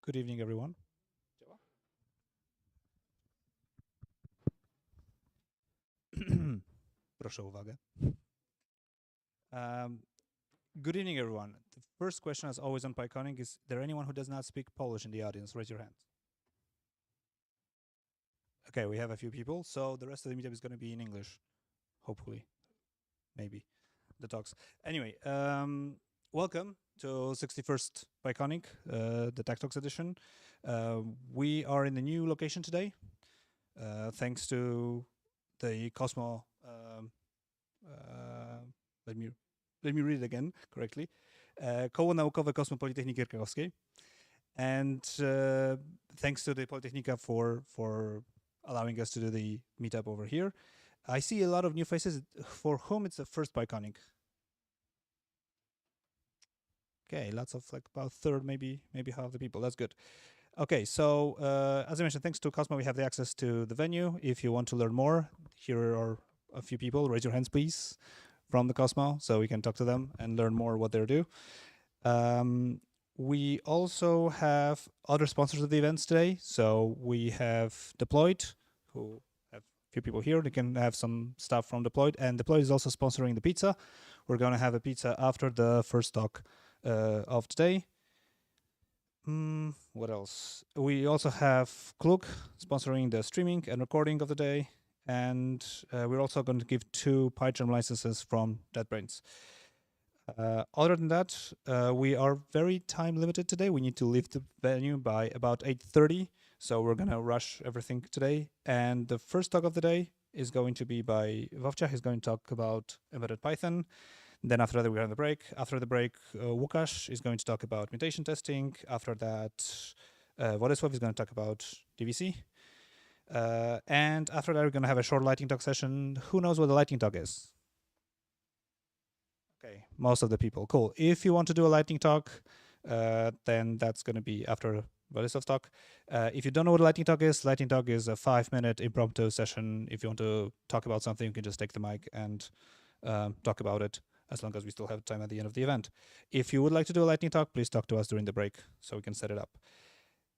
Good evening, everyone. Proszę o uwagę. Good evening, everyone. The first question, as always on Pykonik, is there anyone who does not speak Polish in the audience? Raise your hand. Okay, we have a few people, so the rest of the meetup is going to be in English, hopefully, maybe, the talks. Anyway, welcome to 61st Pykonik, the Tech Talks edition. We are in the new location today, thanks to the Cosmo. Let me read it again correctly. Koło Naukowe Kosmo Politechniki Krakowskiej, and thanks to the Politechnika for allowing us to do the meetup over here. I see a lot of new faces for whom it's the first Pykonik. Okay, lots of like about third, maybe half the people. That's good. Okay, so as I mentioned, thanks to Cosmo, we have the access to the venue. If you want to learn more, here are a few people. Raise your hands, please, from the Cosmo, so we can talk to them and learn more what they do. We also have other sponsors of the events today. So we have Deployed, who have a few people here. They can have some stuff from Deployed, and Deployed is also sponsoring the pizza. We're going to have a pizza after the first talk of today. What else? We also have CLUG sponsoring the streaming and recording of the day. And we're also going to give 2 PyCharm licenses from JetBrains. Other than that, we are very time limited today. We need to leave the venue by about 8:30, so we're going to rush everything today. And the first talk of the day is going to be by vovcia. He's going to talk about embedded Python. Then after that, we're on the break. After the break, Łukasz is going to talk about mutation testing. After that, Władysław is going to talk about DVC. And after that, we're going to have a short lightning talk session. Who knows what the lightning talk is? Okay, most of the people. Cool. If you want to do a lightning talk, then that's going to be after Władysław's talk. If you don't know what a lightning talk is a 5-minute impromptu session. If you want to talk about something, you can just take the mic and talk about it, as long as we still have time at the end of the event. If you would like to do a lightning talk, please talk to us during the break so we can set it up.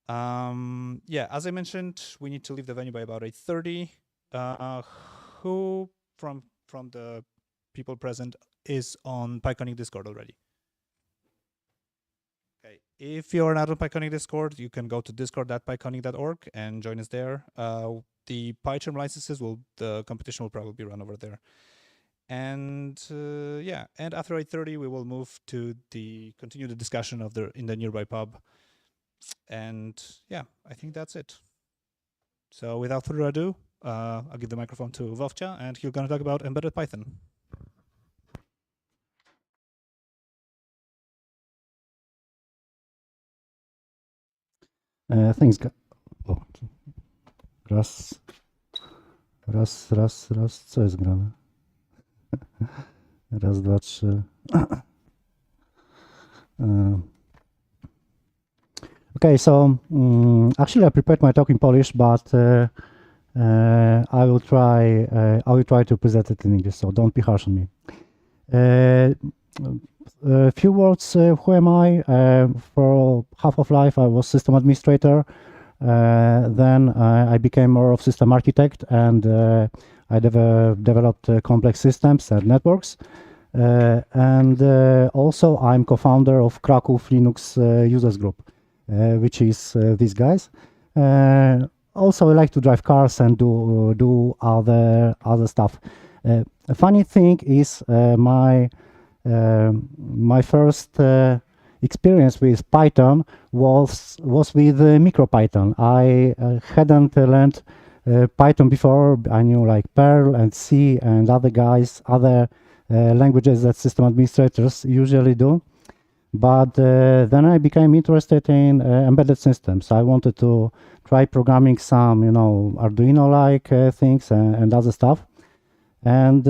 Yeah, as I mentioned, we need to leave the venue by about 8:30. Who from the people present is on Pykonik Discord already? Okay, if you're not on Pykonik Discord, you can go to discord.pykonik.org and join us there. The PyCharm licenses the competition will probably be run over there. And yeah, and after 8:30, we will move to continue the discussion in the nearby pub. And yeah, I think that's it. So without further ado, I'll give the microphone to vovcia, and he's going to talk about embedded Python. Thanks. Raz. Co jest grane? Raz, dwa, trzy. Okay, so actually I prepared my talk in Polish, but I will try to present it in English, so don't be harsh on me. A few words, who am I? For half of life I was system administrator, then I became more of system architect, and I developed complex systems and networks. And also I'm co-founder of Kraków Linux users group. Which is these guys. Also, I like to drive cars and do other stuff. A funny thing is my first experience with Python was with MicroPython. I hadn't learned Python before. I knew like Perl and C and other languages that system administrators usually do. But then I became interested in embedded systems. I wanted to try programming some, Arduino-like things and other stuff. And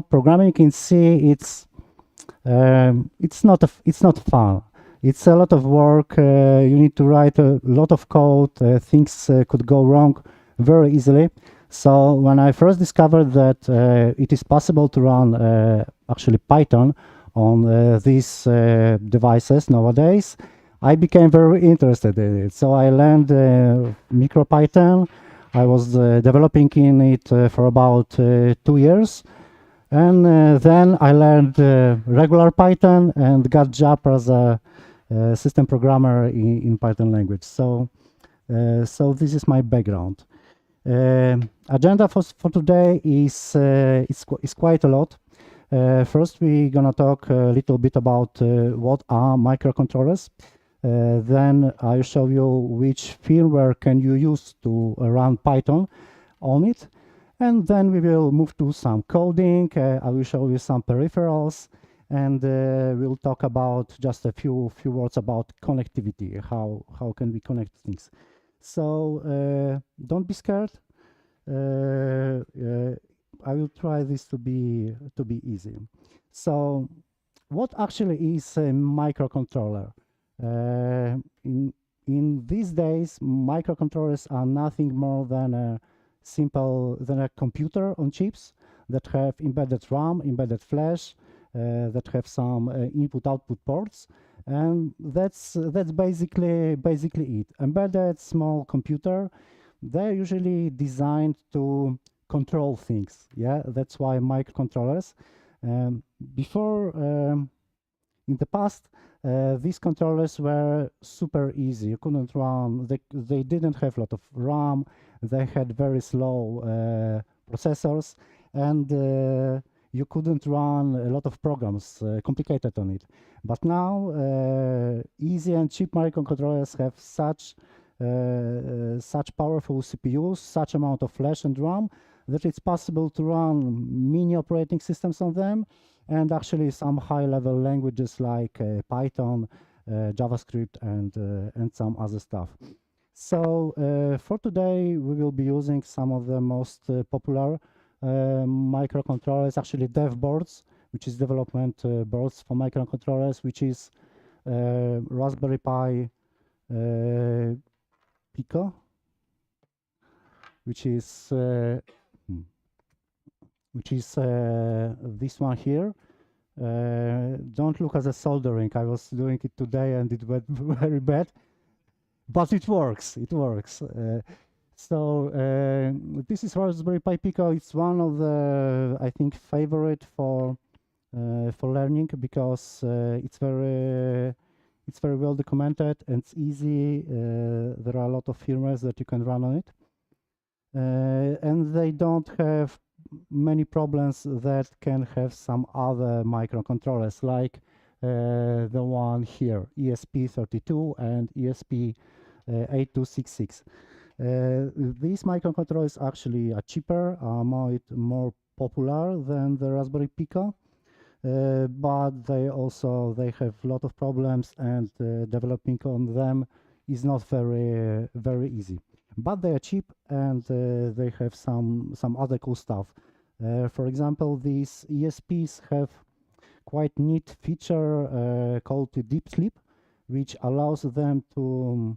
programming in C, it's not fun. It's a lot of work. You need to write a lot of code. Things could go wrong very easily. So when I first discovered that it is possible to run actually Python on these devices nowadays, I became very interested in it. So I learned MicroPython. I was developing in it for about 2 years. And then I learned regular Python and got job as a system programmer in Python language. So this is my background. Agenda for today is quite a lot. First, we're gonna talk a little bit about what are microcontrollers. Then I'll show you which firmware can you use to run Python on it. And then we will move to some coding. I will show you some peripherals, and we'll talk about just a few words about connectivity. How can we connect things? So don't be scared. I will try this to be easy. So, what actually is a microcontroller? In these days, microcontrollers are nothing more than a computer on chips that have embedded RAM, embedded flash, that have some input-output ports, and that's basically it. Embedded small computer. They're usually designed to control things. Yeah, that's why microcontrollers. Before, in the past, these controllers were super easy. You couldn't run. They didn't have a lot of RAM. They had very slow processors, and you couldn't run a lot of programs complicated on it. But now, easy and cheap microcontrollers have such powerful CPUs, such amount of flash and RAM, that it's possible to run mini operating systems on them, and actually some high-level languages like Python, JavaScript, and some other stuff. So for today, we will be using some of the most popular microcontrollers, actually dev boards, which is development boards for microcontrollers, which is Raspberry Pi Pico, which is this one here. Don't look at the soldering. I was doing it today and it went very bad, but it works. It works. So this is Raspberry Pi Pico. It's one of the, I think, favorite for learning, because it's very well documented and it's easy. There are a lot of firmwares that you can run on it, and they don't have many problems that can have some other microcontrollers, like the one here, ESP32 and ESP8266. These microcontrollers actually are cheaper, are more popular than the Raspberry Pico, but they have a lot of problems, and developing on them is not very easy. But they are cheap, and they have some other cool stuff. For example, these ESPs have quite neat feature called deep sleep, which allows them to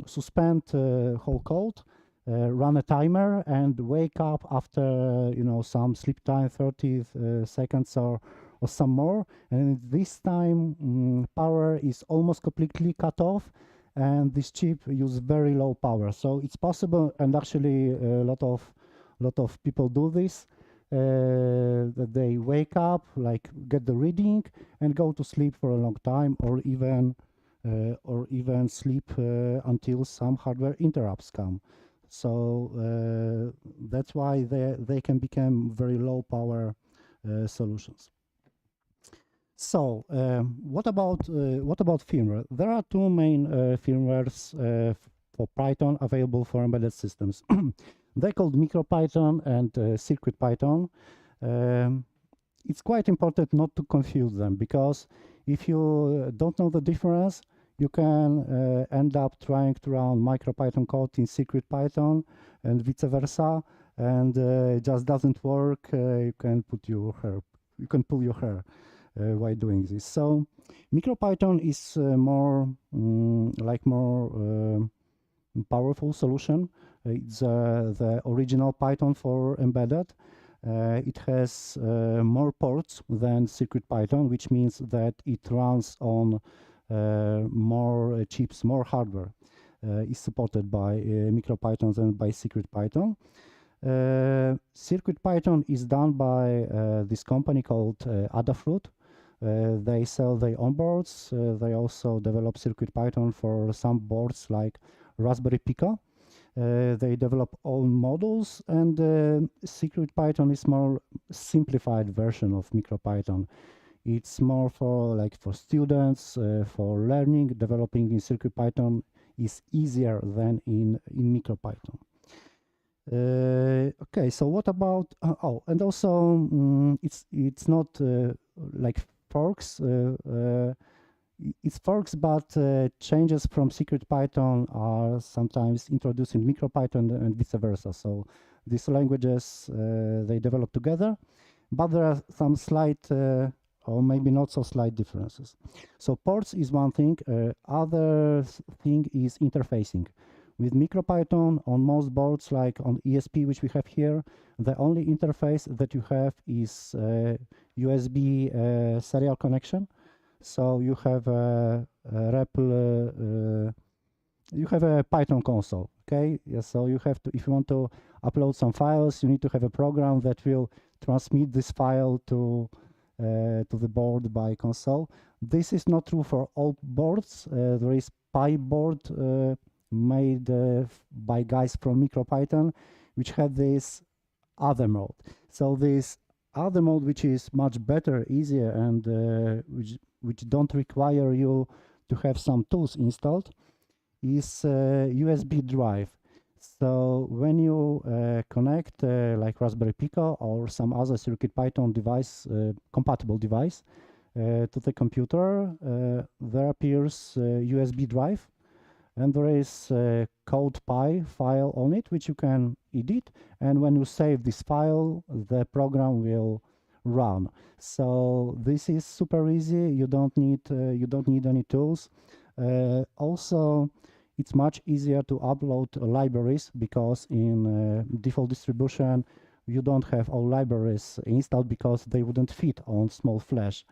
suspend whole code, run a timer, and wake up after some sleep time, 30 seconds or some more. And this time, power is almost completely cut off, and this chip uses very low power. So it's possible, and actually a lot of people do this, that they wake up, like get the reading, and go to sleep for a long time, or even sleep until some hardware interrupts come. So that's why they can become very low power solutions. So what about firmware? There are two main firmwares for Python available for embedded systems. They're called MicroPython and CircuitPython. It's quite important not to confuse them, because if you don't know the difference, you can end up trying to run MicroPython code in CircuitPython and vice versa, and it just doesn't work. You can pull your hair while doing this. So MicroPython is more powerful solution. It's the original Python for embedded. It has more ports than CircuitPython, which means that it runs on more chips, more hardware is supported by MicroPython and by CircuitPython. CircuitPython is done by this company called Adafruit. They sell their own boards. They also develop CircuitPython for some boards like Raspberry Pico. They develop own models, and CircuitPython is more simplified version of MicroPython. It's more for students, for learning. Developing in CircuitPython is easier than in MicroPython. Okay, so what about and also it's not like forks. It's forks, but changes from CircuitPython are sometimes introduced in MicroPython and vice versa. So these languages they develop together, but there are some slight or maybe not so slight differences. So ports is one thing. Other thing is interfacing. With MicroPython, on most boards, like on ESP, which we have here, the only interface that you have is USB serial connection. So you have a you have a Python console. Okay, yeah, so you have to, if you want to upload some files, you need to have a program that will transmit this file to the board by console. This is not true for all boards. There is PyBoard made by guys from MicroPython, which have this other mode. So this other mode, which is much better, easier, and which don't require you to have some tools installed, is USB drive. So when you connect like Raspberry Pico or some other CircuitPython device, compatible device, to the computer, there appears USB drive, and there is a CodePy file on it, which you can edit. And when you save this file, the program will run. So this is super easy. You don't need any tools. Also, it's much easier to upload libraries, because in default distribution you don't have all libraries installed because they wouldn't fit on small flash.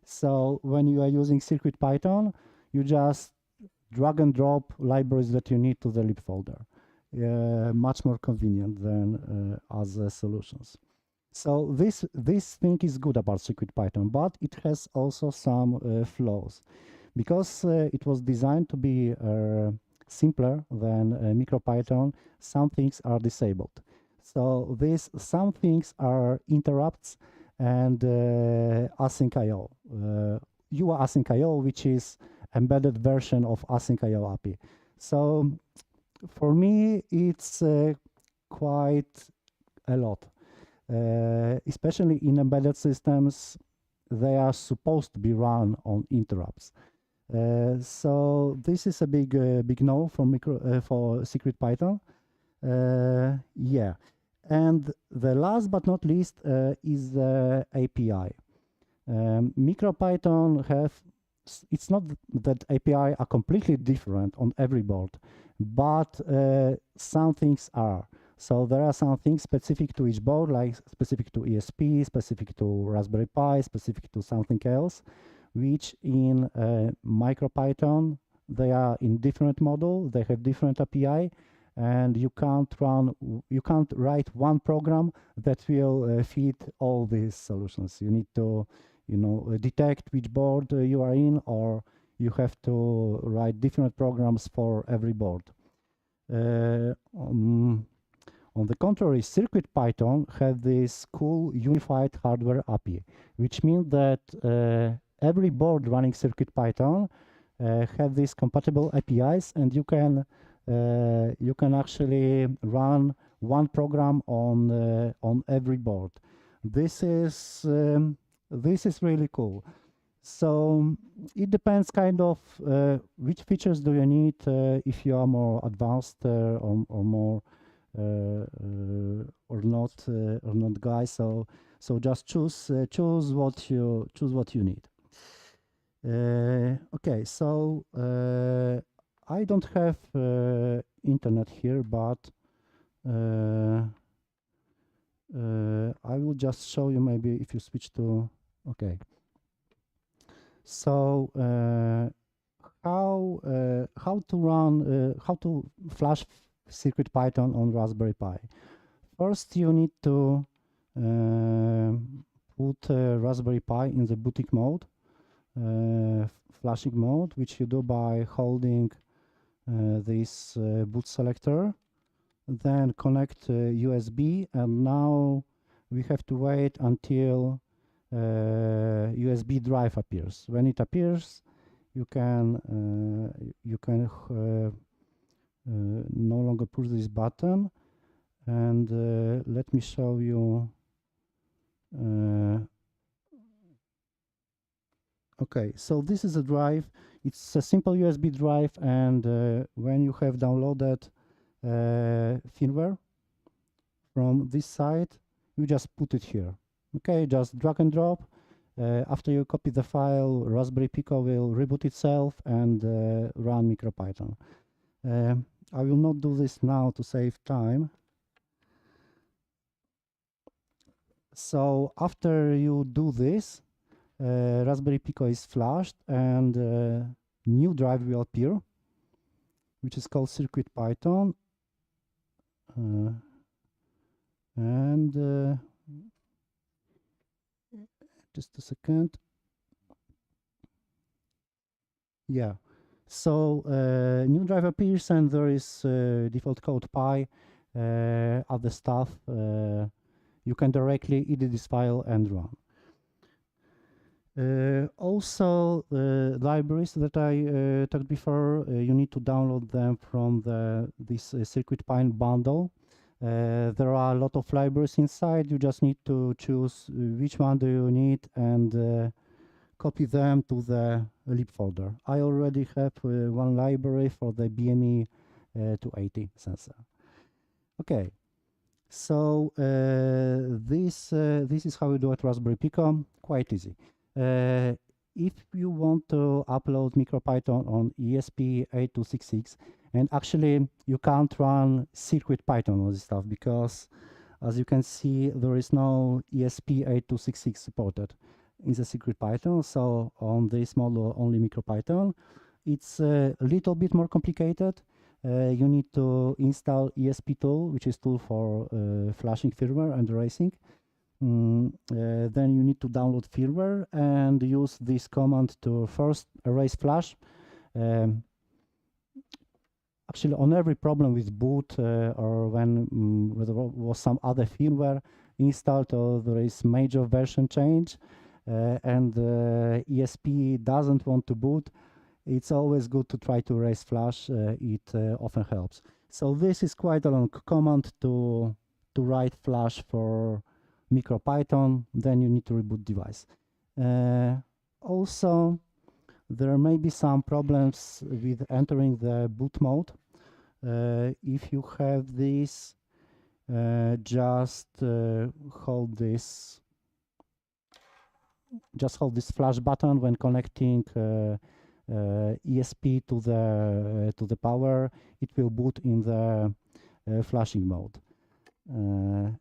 So when you are using CircuitPython, you just drag and drop libraries that you need to the lib folder. Much more convenient than other solutions. So this thing is good about CircuitPython, but it has also some flaws. Because it was designed to be simpler than MicroPython, some things are disabled. So some things are interrupts and async IO. UA async IO, which is embedded version of async IO API. So for me, it's quite a lot. Especially in embedded systems, they are supposed to be run on interrupts. So this is a big no for CircuitPython. Yeah, and the last but not least is the API. MicroPython it's not that API are completely different on every board, but some things are. So there are some things specific to each board, like specific to ESP, specific to Raspberry Pi, specific to something else, which in MicroPython, they are in different model, they have different API, and you can't write one program that will fit all these solutions. You need to, detect which board you are in, or you have to write different programs for every board. On the contrary, CircuitPython has this cool unified hardware API, which means that every board running CircuitPython have these compatible APIs, and you can actually run one program on every board. This is really cool. So it depends kind of which features do you need if you are more advanced or more or not guys. So just choose what you need. Okay, so I don't have internet here, but I will just show you, maybe if you switch to, okay. So how to run, how to flash CircuitPython on Raspberry Pi. First, you need to put Raspberry Pi in the booting mode, flashing mode, which you do by holding this boot selector. Then connect USB, and now we have to wait until USB drive appears. When it appears, you can no longer push this button, and let me show you. Okay, so this is a drive. It's a simple USB drive, and when you have downloaded firmware from this site, you just put it here. Okay, just drag and drop. After you copy the file, Raspberry Pico will reboot itself and run MicroPython. I will not do this now to save time. So after you do this, Raspberry Pico is flashed, and new drive will appear, which is called CircuitPython. And just a second. Yeah, so new drive appears, and there is default code Pi, other stuff. You can directly edit this file and run. Also, the libraries that I talked before, you need to download them from this CircuitPython bundle. There are a lot of libraries inside. You just need to choose which one do you need and copy them to the lib folder. I already have one library for the BME 280 sensor. Okay, so this is how you do it Raspberry Pico. Quite easy. If you want to upload MicroPython on ESP3266, and actually you can't run CircuitPython on this stuff because, as you can see, there is no ESP8266 supported in the CircuitPython. So on this model, only MicroPython. It's a little bit more complicated. You need to install ESP tool, which is tool for flashing firmware and erasing. Then you need to download firmware and use this command to first erase flash. Actually, on every problem with boot or when there was some other firmware installed or there is major version change and ESP doesn't want to boot, it's always good to try to erase flash. It often helps. So this is quite a long command to write flash for MicroPython. Then you need to reboot device. Also, there may be some problems with entering the boot mode. If you have this, just hold this flash button when connecting ESP to the power. It will boot in the flashing mode. And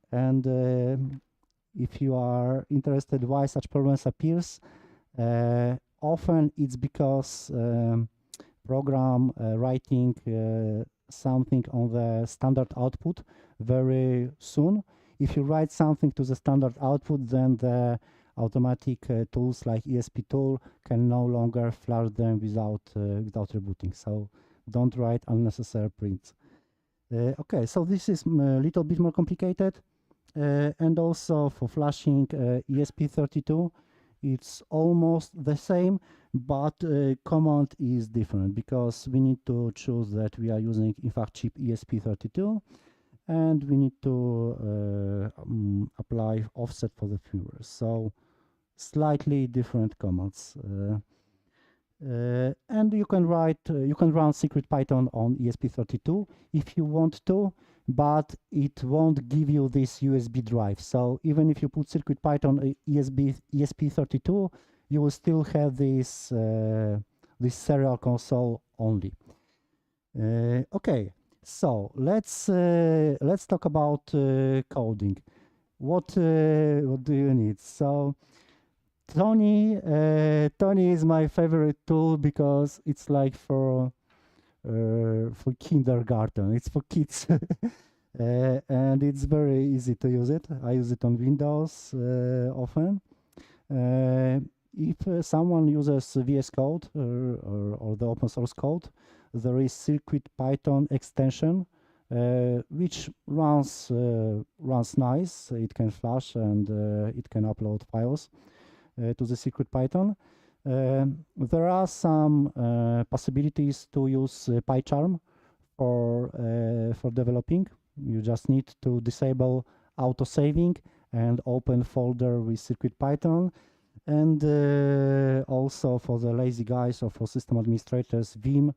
if you are interested why such problems appears, often it's because program writing something on the standard output very soon. If you write something to the standard output, then the automatic tools like ESP tool can no longer flash them without rebooting. So don't write unnecessary prints. Okay, so this is a little bit more complicated. And also for flashing ESP32, it's almost the same, but command is different because we need to choose that we are using, in fact, chip ESP32, and we need to apply offset for the firmware. So slightly different commands. And you can run CircuitPython on ESP32 if you want to, but it won't give you this USB drive. So even if you put CircuitPython ESP32, you will still have this this serial console only. Okay, so let's talk about coding. What do you need? So Tony is my favorite tool because it's like for kindergarten. It's for kids, and it's very easy to use it. I use it on Windows often. If someone uses VS Code or the open source code, there is CircuitPython extension which runs nice. It can flash and it can upload files to the CircuitPython. There are some possibilities to use PyCharm for developing. You just need to disable auto saving and open folder with CircuitPython. And also for the lazy guys or for system administrators, Vim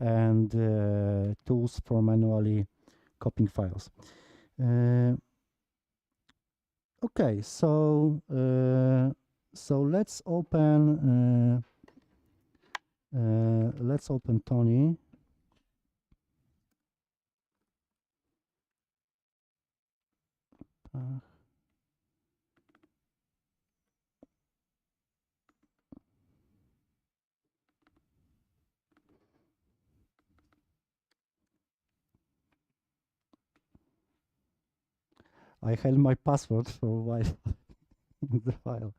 and tools for manually copying files. Okay, so let's open Tony. I held my password for a while in the file.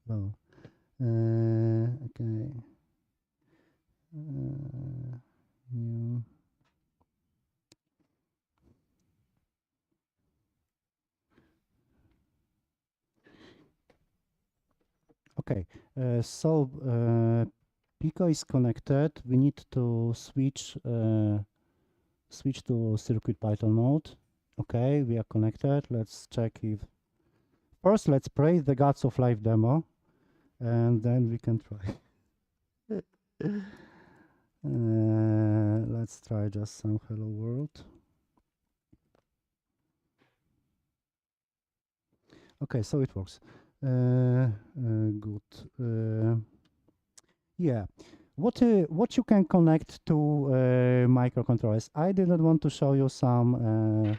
So, okay. New. Okay, so Pico is connected. We need to switch to CircuitPython mode. Okay, we are connected. Let's check if... First, let's praise the gods of live demo, and then we can try. Let's try just some hello world. Okay, so it works. Good. Yeah. What you can connect to microcontrollers? I didn't want to show you some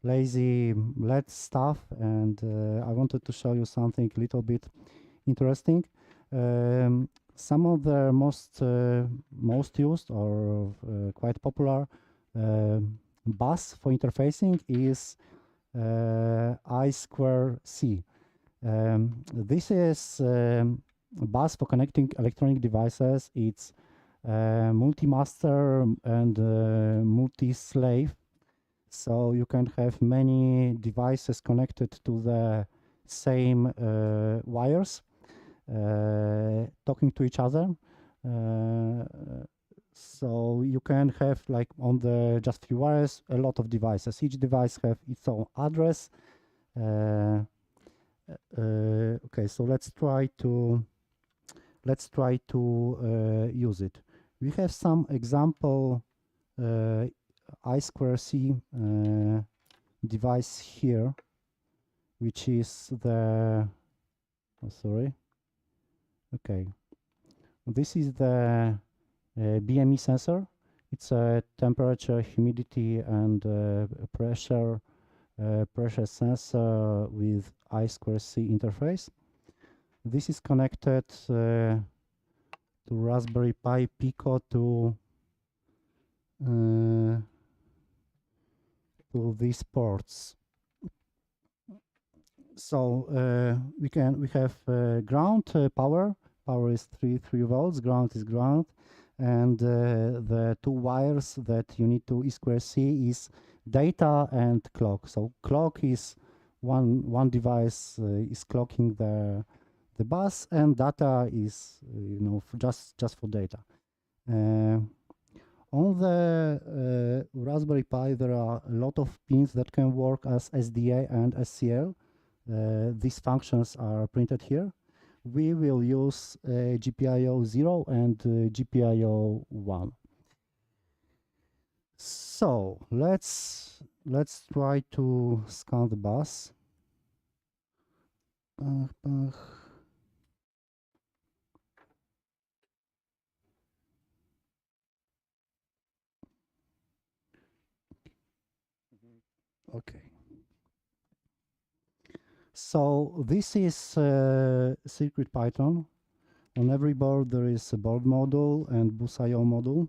lazy LED stuff, and I wanted to show you something a little bit interesting. Some of the most used or quite popular bus for interfacing is I2C. This is a bus for connecting electronic devices. It's multi-master and multi-slave. So you can have many devices connected to the same wires, talking to each other. So you can have, like, on the just few wires, a lot of devices. Each device have its own address. Okay, so let's try to use it. We have some example I2C device here, which is the okay. This is the BME sensor. It's a temperature, humidity, and pressure sensor with I2C interface. This is connected to Raspberry Pi Pico to these ports. So we have ground power. Power is 3 volts. Ground is ground, and the two wires that you need to I2C is data and clock. So clock is one device is clocking the bus, and data is just for data. On the Raspberry Pi, there are a lot of pins that can work as SDA and SCL. These functions are printed here. We will use GPIO 0 and GPIO 1. So let's try to scan the bus. Okay. So this is CircuitPython. On every board there is a board module and bus.io module.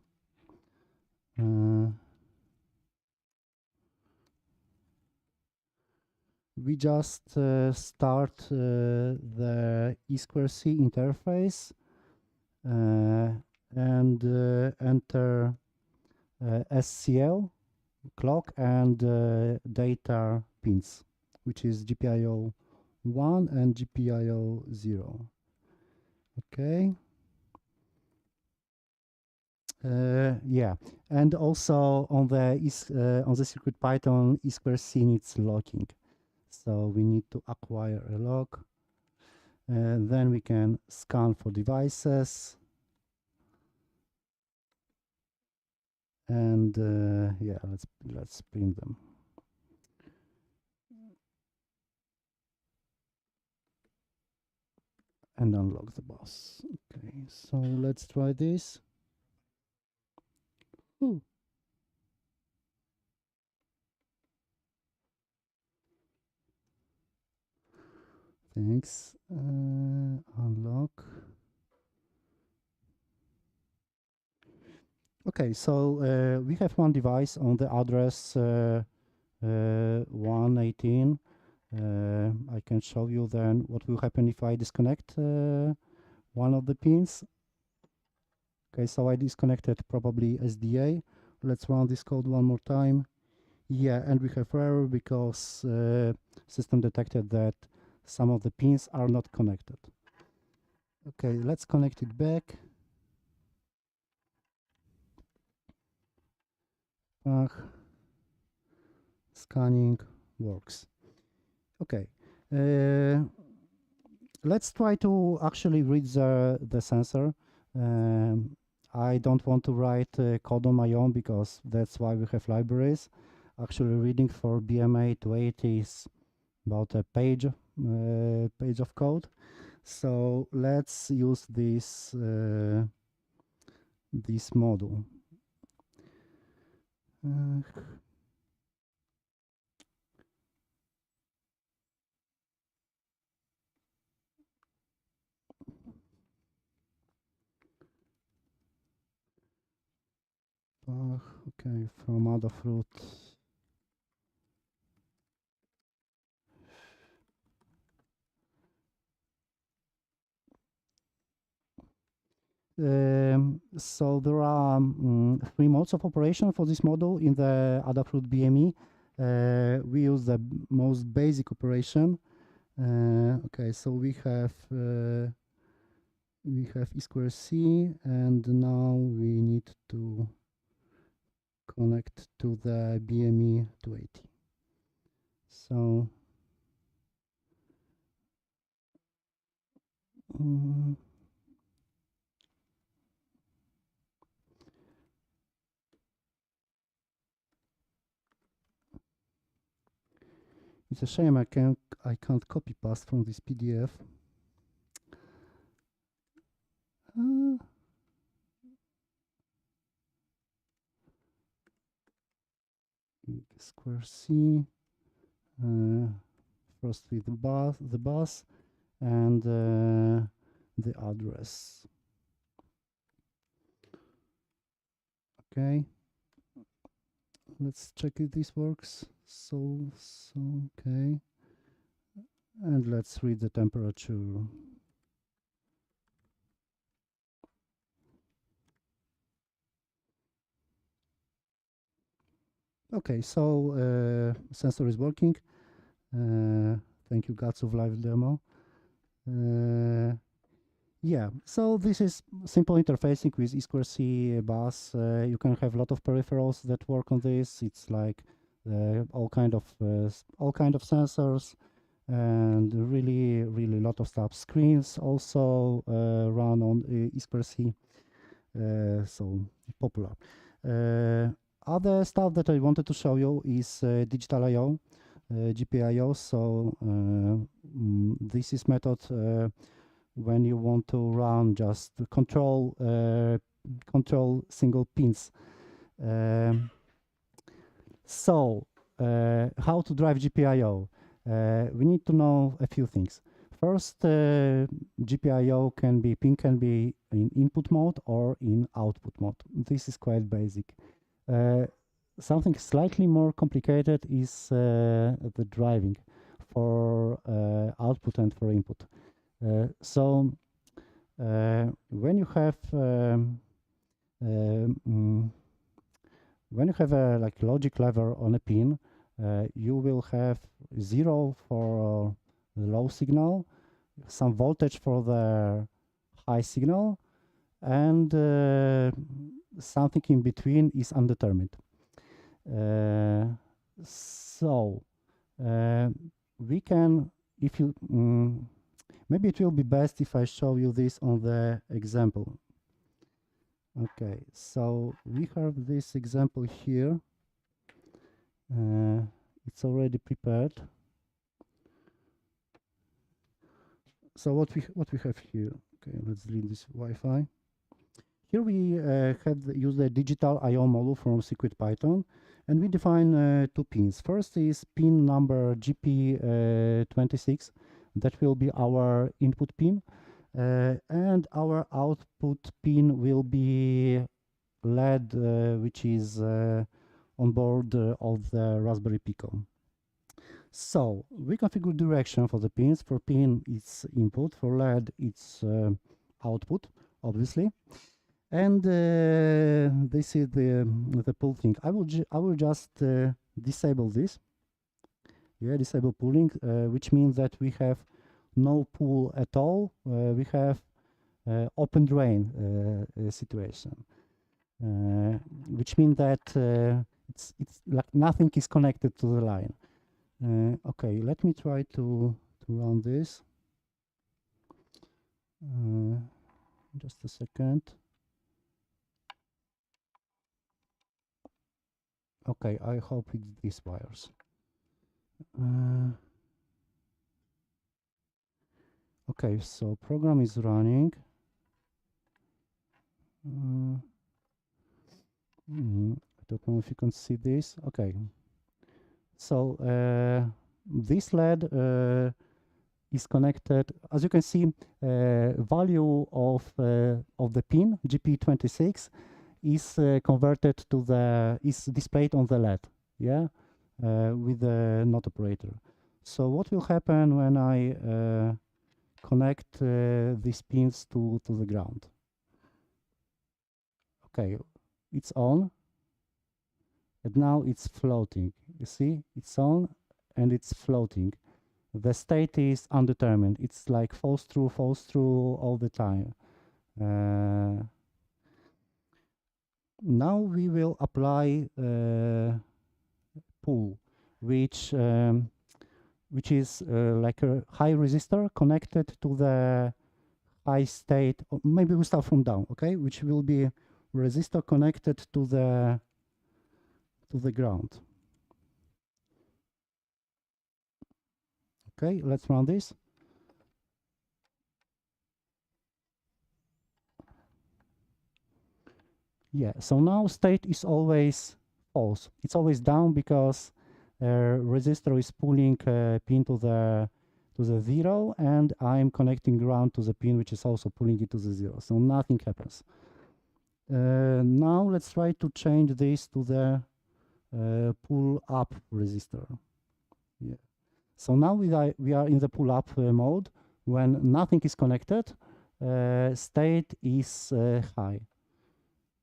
We just start the E2C interface and enter SCL, clock, and data pins, which is GPIO 1 and GPIO 0. Okay. Yeah, and also on the CircuitPython, E2C needs locking, so we need to acquire a lock. Then we can scan for devices, and yeah, let's print them. And unlock the bus. Okay, so let's try this. Ooh. Thanks. Unlock. Okay, so we have one device on the address 118. I can show you then what will happen if I disconnect one of the pins. Okay, so I disconnected probably SDA. Let's run this code one more time. Yeah, and we have error because system detected that some of the pins are not connected. Okay, let's connect it back. Scanning works. Okay, let's try to actually read the sensor. I don't want to write code on my own because that's why we have libraries. Actually, reading for BMA 280 is about a page of code. So let's use this this module. Okay, from Adafruit. So there are 3 modes of operation for this model in the Adafruit BME. We use the most basic operation. Okay, so we have E2C, and now we need to connect to the BME 280. So it's a shame I can't copy paste from this PDF. E2C, first with the bus and the address. Okay, let's check if this works. So okay, and let's read the temperature. Okay, so sensor is working. Thank you, Gatsov live demo. Yeah, so this is simple interfacing with E2C bus. You can have a lot of peripherals that work on this. It's like all kind of sensors, and really a lot of stuff. Screens also run on E2C, so popular. Other stuff that I wanted to show you is digital I/O, GPIO. So this is method when you want to run just control single pins. So how to drive GPIO? we need to know a few things. First, GPIO pin can be in input mode or in output mode. This is quite basic. Something slightly more complicated is the driving for output and for input. So when you have a like logic lever on a pin, you will have 0 for the low signal, some voltage for the high signal, and something in between is undetermined. So we can, if you, maybe it will be best if I show you this on the example. Okay, so we have this example here. It's already prepared. So what we have here? Okay, let's delete this Wi-Fi. Here we have used the digital I/O module from CircuitPython, and we define 2 pins. First is pin number GP26. That will be our input pin, and our output pin will be LED, which is on board of the Raspberry Pico. So we configure direction for the pins. For pin, it's input. For LED, it's output, obviously. And this is the pull thing. I will just disable this. Yeah, disable pulling, which means that we have no pull at all. We have open drain situation, which means that it's like nothing is connected to the line. Okay, let me try to run this. Just a second. Okay, I hope it's these wires. Okay, so program is running. I don't know if you can see this. Okay, so this LED is connected. As you can see, value of the pin GP26 is converted to is displayed on the LED. Yeah, with the NOT operator. So what will happen when I connect these pins to the ground? Okay, it's on, and now it's floating. You see, it's on and it's floating. The state is undetermined. It's like falls through all the time. Now we will apply pull, which is like a high resistor connected to the high state. Or maybe we start from down, okay? Which will be resistor connected to the ground. Okay, let's run this. Yeah, so now state is always false. It's always down because resistor is pulling pin to the 0, and I'm connecting ground to the pin which is also pulling it to the 0. So nothing happens. Now let's try to change this to the pull up resistor. Yeah. So now we are in the pull up mode. When nothing is connected, state is high.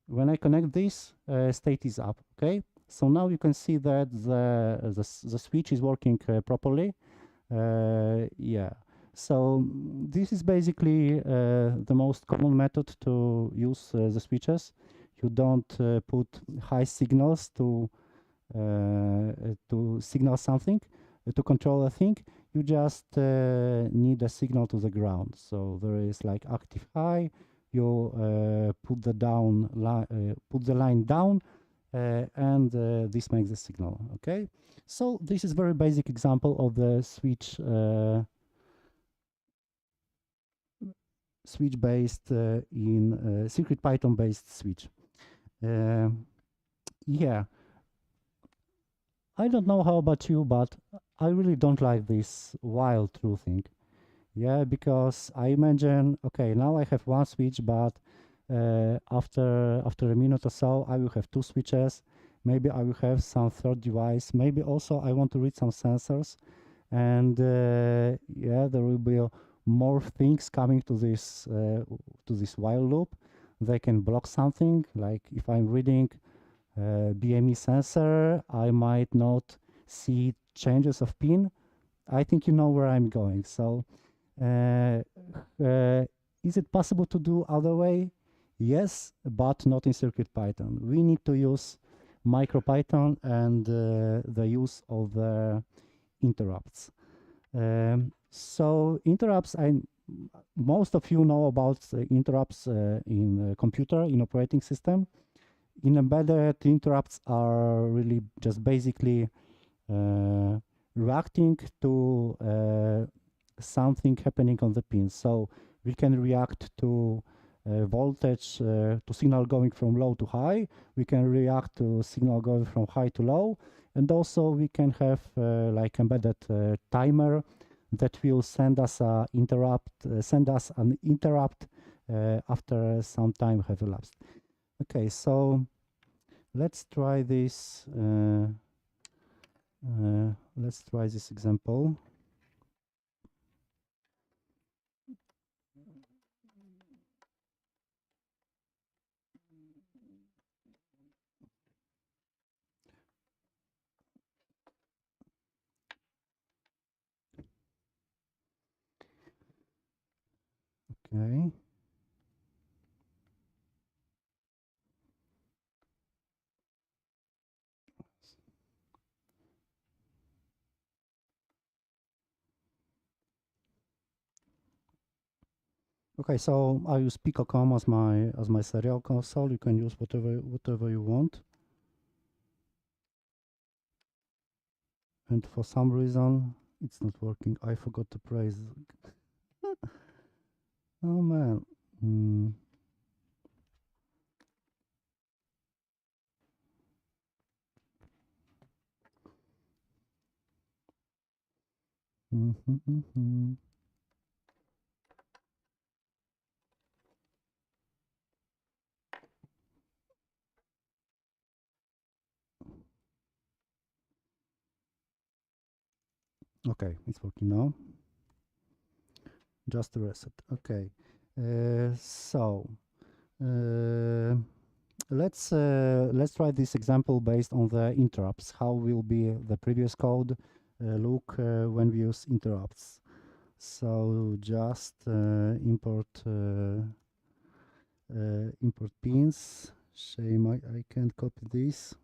When I connect this, state is up. Okay. So now you can see that the switch is working properly. Yeah. So this is basically the most common method to use the switches. You don't put high signals to signal something, to control a thing. You just need a signal to the ground. So there is like active high. You put the line down, and this makes the signal. Okay. So this is very basic example of the switch. Switch based in CircuitPython based switch. Yeah. I don't know how about you, but I really don't like this while true thing. Yeah, because I imagine, okay, now I have one switch, but after a minute or so, I will have two switches. Maybe I will have some third device. Maybe also I want to read some sensors, and yeah, there will be more things coming to this while loop. They can block something. Like if I'm reading BME sensor, I might not see changes of pin. I think you know where I'm going. So, uh, is it possible to do other way? Yes, but not in CircuitPython. We need to use MicroPython and the use of the interrupts. So interrupts, most of you know about interrupts in computer, in operating system. In embedded, interrupts are really just basically reacting to something happening on the pin. So we can react to voltage, to signal going from low to high. We can react to signal going from high to low. And also we can have like embedded timer that will send us an interrupt after some time have elapsed. Okay, so let's try this. Let's try this example. Okay. Okay, so I use Pico.com as my serial console. You can use whatever you want. And for some reason, it's not working. I forgot to praise. Oh man. Okay, it's working now. Just a reset. Okay. So let's try this example based on the interrupts. How will be the previous code look when we use interrupts? So just import pins. Shame I can't copy this.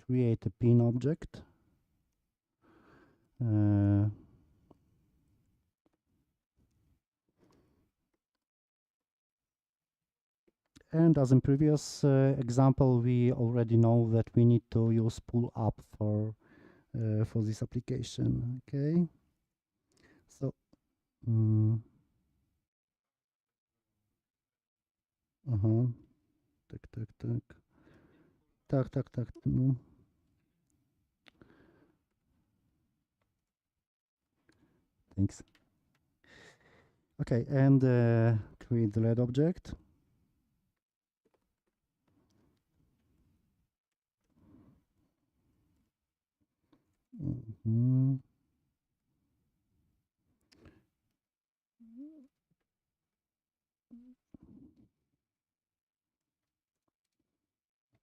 Create a pin object. And as in previous example, we already know that we need to use pull up for this application. Okay. So. Aha. Tak. Tak. No. Thanks. Okay, and create the LED object.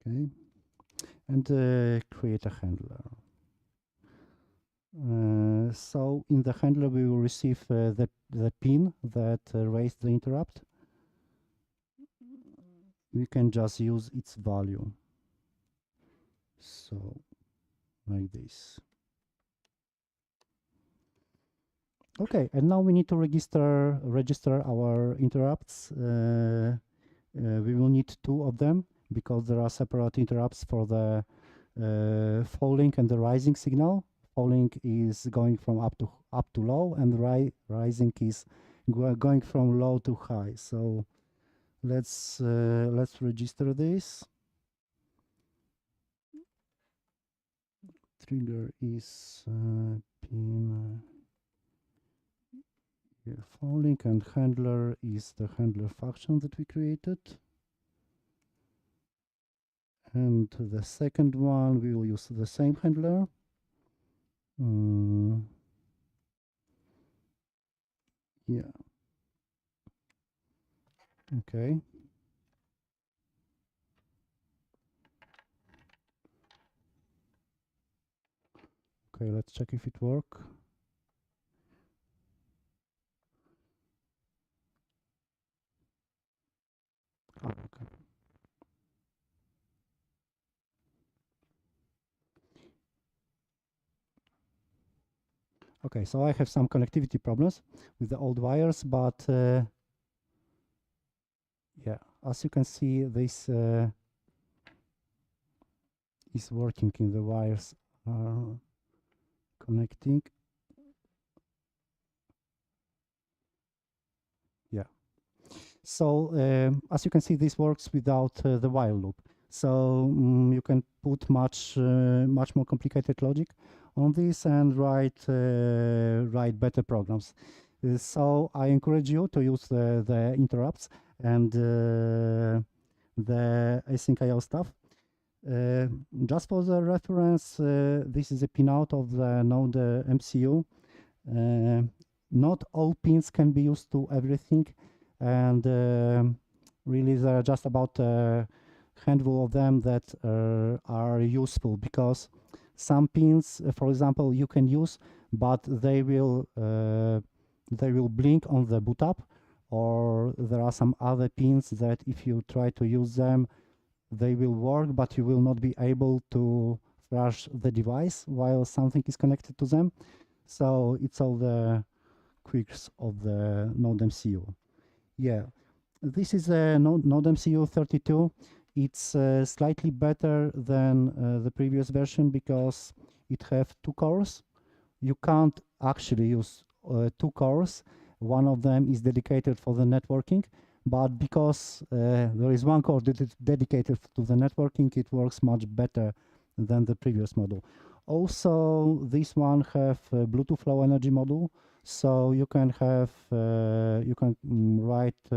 Okay, and create a handler. So in the handler, we will receive the pin that raised the interrupt. We can just use its value. So like this. Okay, and now we need to register our interrupts. We will need two of them because there are separate interrupts for the falling and the rising signal. Falling is going from up to low, and rising is going from low to high. So let's register this. trigger is pin here falling, and handler is the handler function that we created. And the second one, we will use the same handler. Yeah. Okay. Okay, let's check if it works. Oh, okay. Okay, so I have some connectivity problems with the old wires, but yeah, as you can see, this is working in the wires are connecting. Yeah. So as you can see, this works without the while loop. So you can put much more complicated logic on this and write better programs. So I encourage you to use the interrupts and the async IO stuff. Just for the reference, this is a pinout of the Node MCU. Not all pins can be used to everything, and really there are just about a handful of them that are useful, because some pins, for example, you can use, but they will blink on the boot up, or there are some other pins that if you try to use them, they will work, but you will not be able to flash the device while something is connected to them. So it's all the quirks of the Node MCU. Yeah, this is a Node MCU 32. It's slightly better than the previous version because it has 2 cores. You can't actually use 2 cores. One of them is dedicated for the networking, but because there is 1 core dedicated to the networking, it works much better than the previous model. Also, this one have a Bluetooth Low Energy module, so you can have write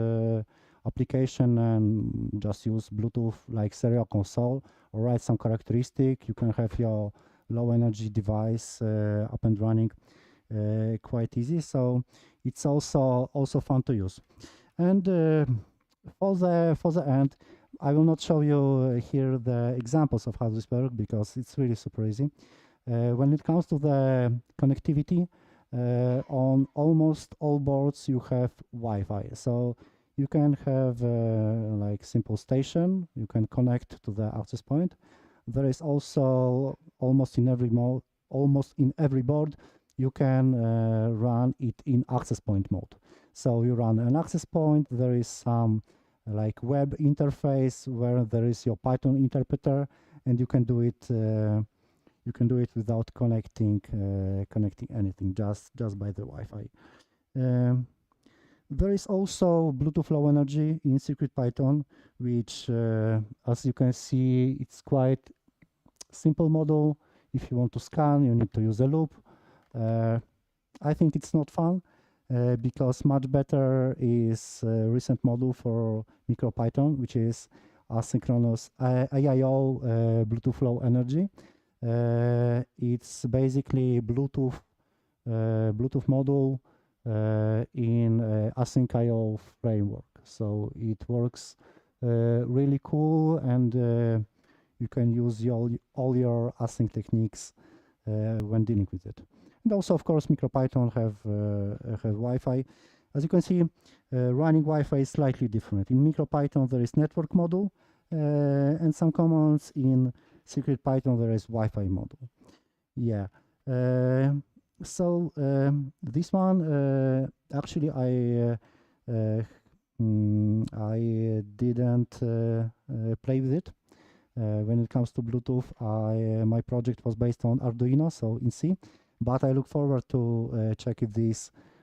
application and just use Bluetooth like serial console, or write some characteristic. You can have your low energy device up and running quite easy. So it's also fun to use. And for the end, I will not show you here the examples of how this works because it's really super easy. When it comes to the connectivity, on almost all boards you have Wi-Fi. So you can have like simple station. You can connect to the access point. There is also almost in every board you can run it in access point mode. So you run an access point. There is some like web interface where there is your Python interpreter, and you can do it. Without connecting anything, just by the Wi-Fi. There is also Bluetooth Low Energy in CircuitPython, which, as you can see, it's quite simple model. If you want to scan, you need to use a loop. I think it's not fun because much better is a recent module for MicroPython, which is asynchronous AIO Bluetooth Low Energy. It's basically Bluetooth module in async IO framework. So it works really cool, and you can use all your async techniques when dealing with it. And also, of course, MicroPython have Wi-Fi. As you can see, running Wi-Fi is slightly different. In MicroPython, there is network module and some commands. In CircuitPython, there is Wi-Fi module. Yeah. So this one, actually, I didn't play with it. When it comes to Bluetooth, my project was based on Arduino, so in C. But I look forward to check if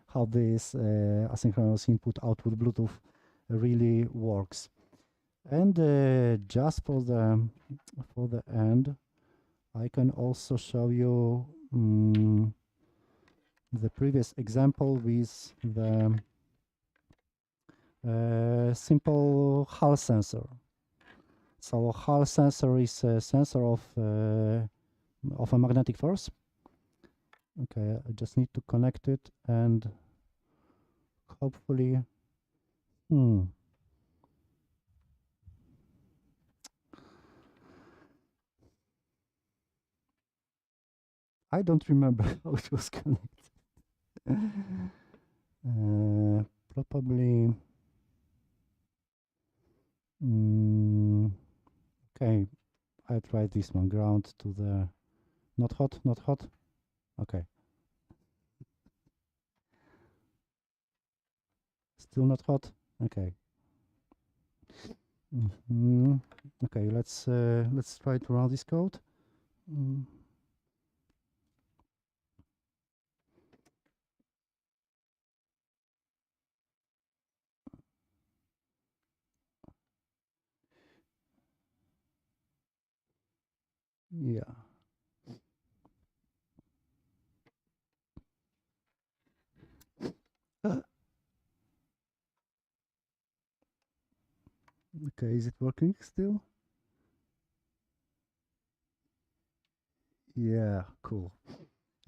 how this asynchronous input-output Bluetooth really works. And just for the end, I can also show you the previous example with the simple Hall sensor. So Hall sensor is a sensor of a magnetic force. Okay, I just need to connect it and hopefully. I don't remember how it was connected. Probably. Okay, I tried this one. Ground to the. Not hot, not hot. Okay. Still not hot. Okay. Okay, let's try to run this code. Yeah. Okay, is it working still? Yeah, cool.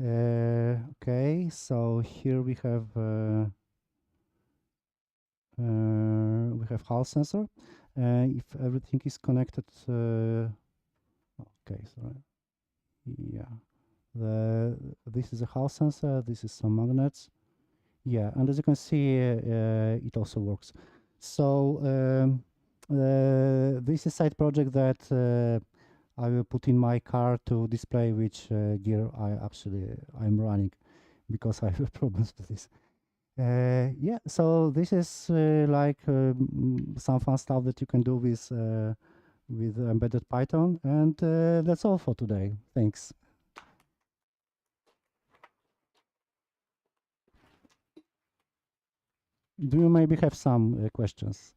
Okay, so here we have Hall sensor. If everything is connected, okay, sorry. Yeah, this is a Hall sensor. This is some magnets. Yeah, and as you can see, it also works. So this is a side project that I will put in my car to display which gear I'm running, because I have problems with this. Yeah, so this is some fun stuff that you can do with embedded Python, and that's all for today. Thanks. Do you maybe have some questions?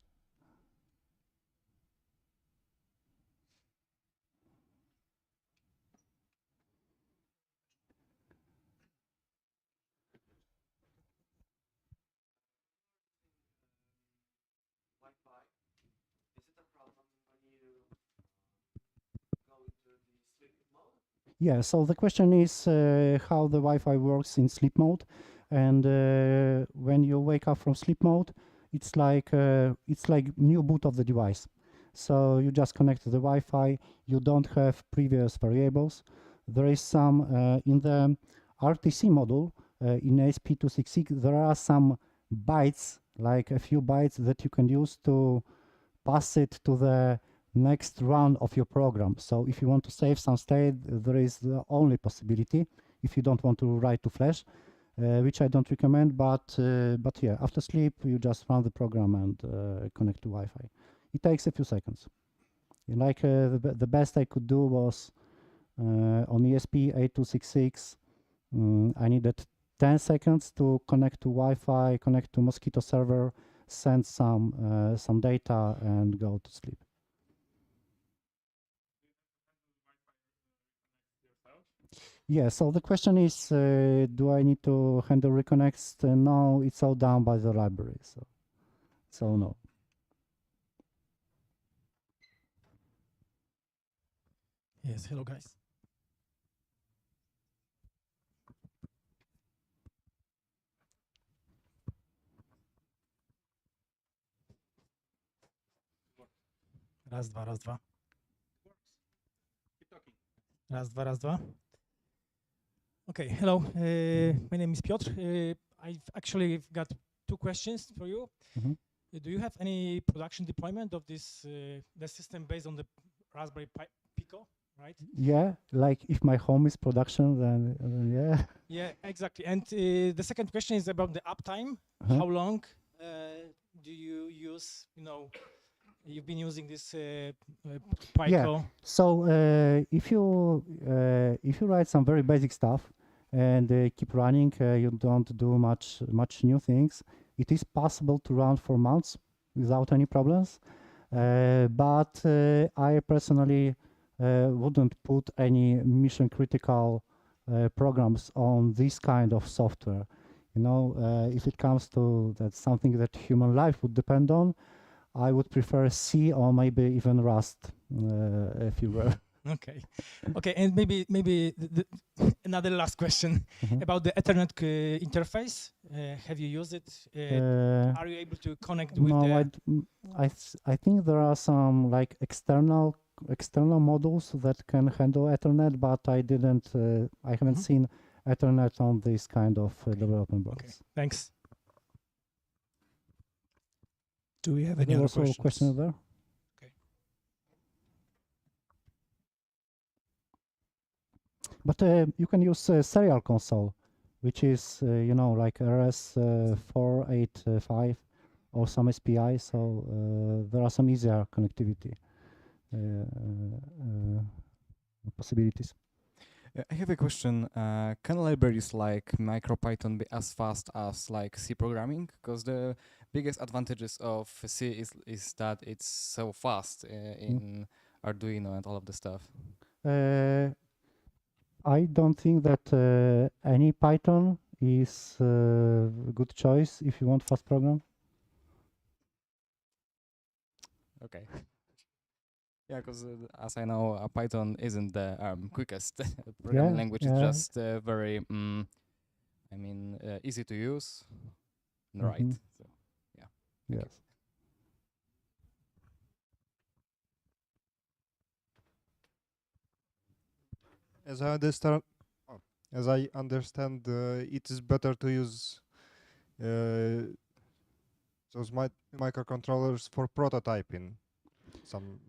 Yeah, so the question is how the Wi-Fi works in sleep mode, and when you wake up from sleep mode, it's like new boot of the device. So you just connect to the Wi-Fi. You don't have previous variables. There is some in the RTC module in ESP32. There are some bytes, like a few bytes that you can use to pass it to the next run of your program. So if you want to save some state, there is the only possibility if you don't want to write to flash, which I don't recommend, but yeah, after sleep you just run the program and connect to Wi-Fi. It takes a few seconds. Like the best I could do was on ESP8266, I needed 10 seconds to connect to Wi-Fi, connect to Mosquito server, send some data, and go to sleep. Yeah, so the question is, do I need to handle reconnects? No, it's all done by the library, so no. Yes, hello guys. Raz, dwa, raz, dwa. Raz, dwa, raz, dwa. Okay, hello. My name is Piotr. I've actually got two questions for you. Do you have any production deployment of this the system based on the Raspberry Pi Pico, right? Yeah, like if my home is production, then yeah. Yeah, exactly. And the second question is about the uptime. How long do you use, you've been using this Pico? Yeah. So if you write some very basic stuff and keep running, you don't do much new things. It is possible to run for months without any problems. But I personally wouldn't put any mission critical programs on this kind of software. You know, if it comes to that something that human life would depend on, I would prefer C or maybe even Rust, if you will. Okay, okay, and maybe another last question about the Ethernet interface. Have you used it? Are you able to connect with the? I think there are some like external modules that can handle Ethernet, but I haven't seen Ethernet on this kind of development boards. Okay, thanks. Do we have any other questions? Question there? Okay. But you can use serial console, which is you know, like RS485 or some SPI. So there are some easier connectivity possibilities. I have a question. Can libraries like MicroPython be as fast as like C programming? Because the biggest advantages of C is that it's so fast in Arduino and all of the stuff. I don't think that any Python is a good choice if you want fast program. Okay. Yeah, because as I know, Python isn't the quickest programming language. It's just very, I mean, easy to use and write. So, yeah. Yes. As I understand, it is better to use those microcontrollers for prototyping. Some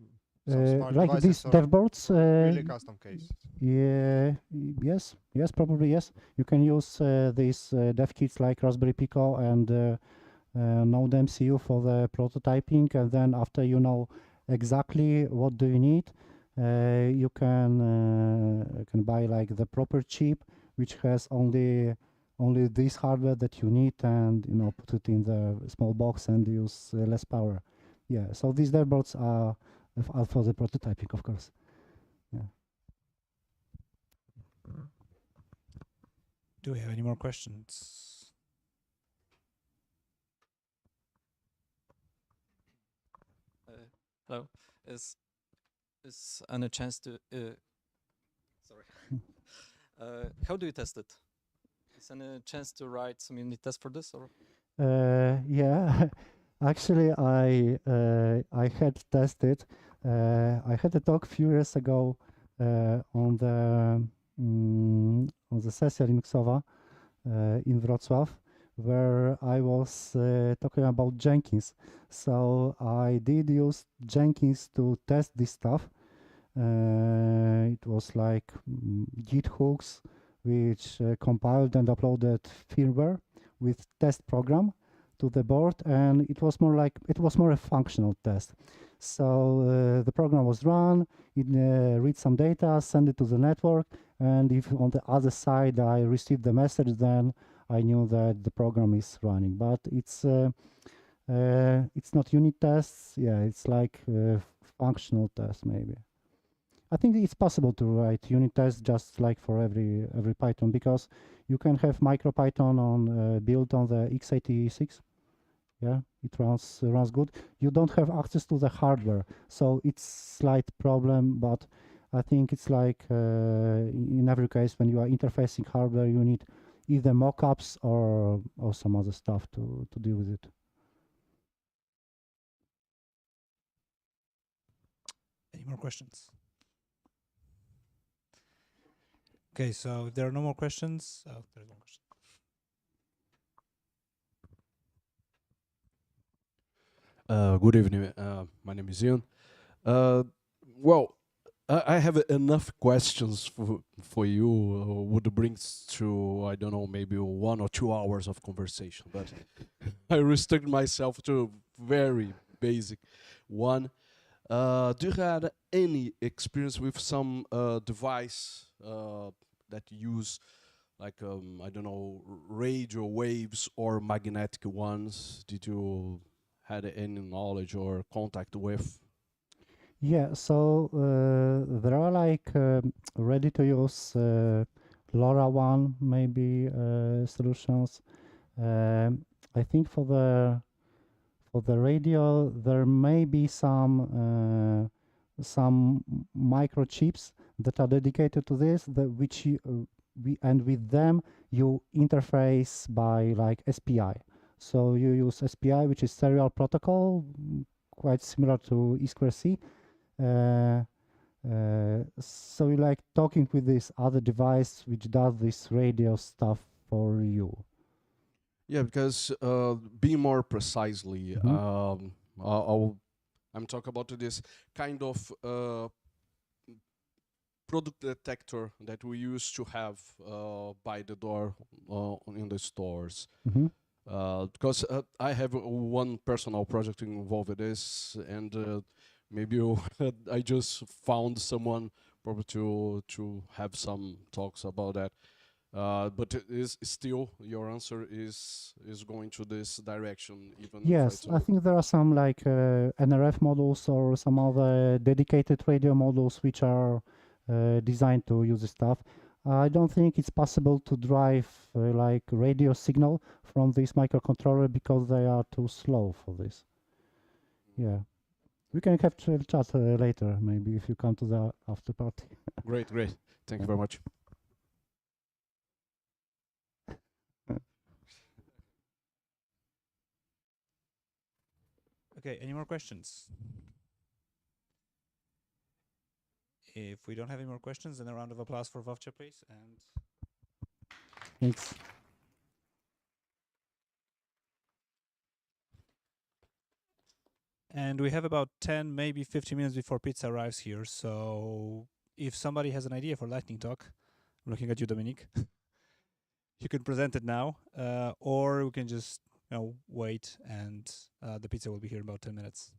smart like these devices dev boards. Really custom cases. Yeah. Yes. Probably yes. You can use these dev kits like Raspberry Pico and Node MCU for the prototyping, and then after you know exactly what do you need, you can buy like the proper chip which has only this hardware that you need, and you know, put it in the small box and use less power. Yeah, so these dev boards are for the prototyping, of course. Yeah. Do we have any more questions? Hello. Is any chance to sorry? How do you test it? Is any chance to write some unit test for this, or? Yeah, actually, I had tested. I had a talk a few years ago on the sesja Linuxowa in Wrocław, where I was talking about Jenkins. So I did use Jenkins to test this stuff. It was like Git hooks, which compiled and uploaded firmware with test program to the board, and it was more a functional test. So the program was run, it read some data, send it to the network, and if on the other side I received the message, then I knew that the program is running. But it's not unit tests. Yeah, it's like functional tests maybe. I think it's possible to write unit tests just like for every Python, because you can have MicroPython on built on the x86. Yeah, it runs good. You don't have access to the hardware, so it's slight problem. But I think it's like in every case when you are interfacing hardware, you need either mockups or some other stuff to deal with it. Any more questions? Okay, so if there are no more questions, there's one question. Good evening. My name is Ian. Well, I have enough questions for you. Would bring to, I don't know, maybe 1 or 2 hours of conversation, but I restrict myself to very basic one. Do you have any experience with some device that use like I don't know, radio waves or magnetic ones? Did you had any knowledge or contact with? Yeah, so there are like ready-to-use LoRaWAN maybe solutions. I think for the radio there may be some microchips that are dedicated to this, which and with them you interface by like SPI. So you use SPI, which is serial protocol, quite similar to E2C. So you like talking with this other device which does this radio stuff for you. Yeah, because being more precisely, I'm talking about this kind of product detector that we used to have by the door in the stores. Because I have one personal project involved with this, and maybe I just found someone probably to have some talks about that. But it is still your answer is going to this direction, even Yes, if I think there are some like NRF models or some other dedicated radio models which are designed to use this stuff. I don't think it's possible to drive like radio signal from this microcontroller because they are too slow for this. Yeah, we can have chat later maybe if you come to the after party. Great. Thank you very much. Okay, any more questions? If we don't have any more questions, then a round of applause for vovcia, please. And Thanks. And we have about 10, maybe 15 minutes before pizza arrives here. So if somebody has an idea for lightning talk, I'm looking at you, Dominique. You can present it now, or we can just wait, and the pizza will be here in about 10 minutes.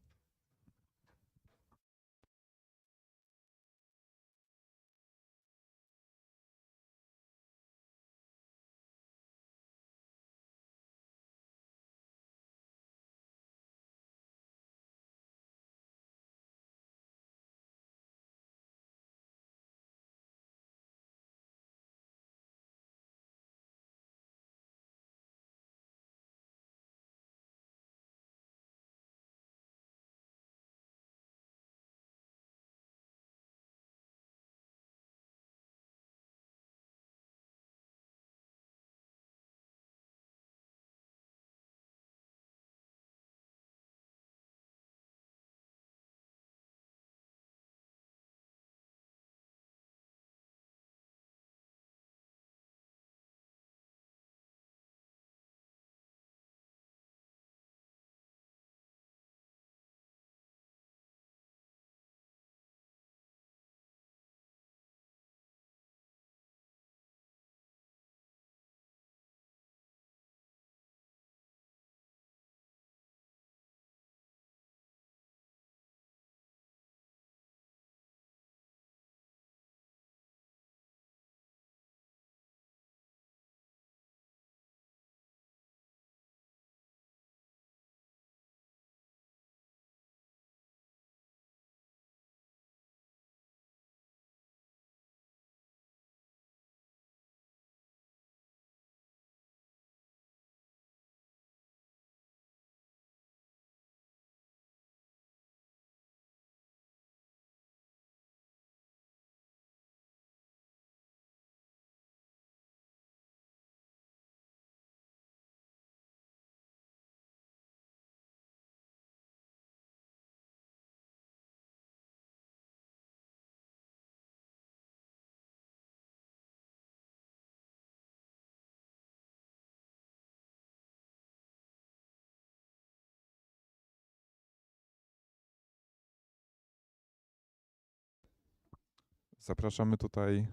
Zapraszamy tutaj.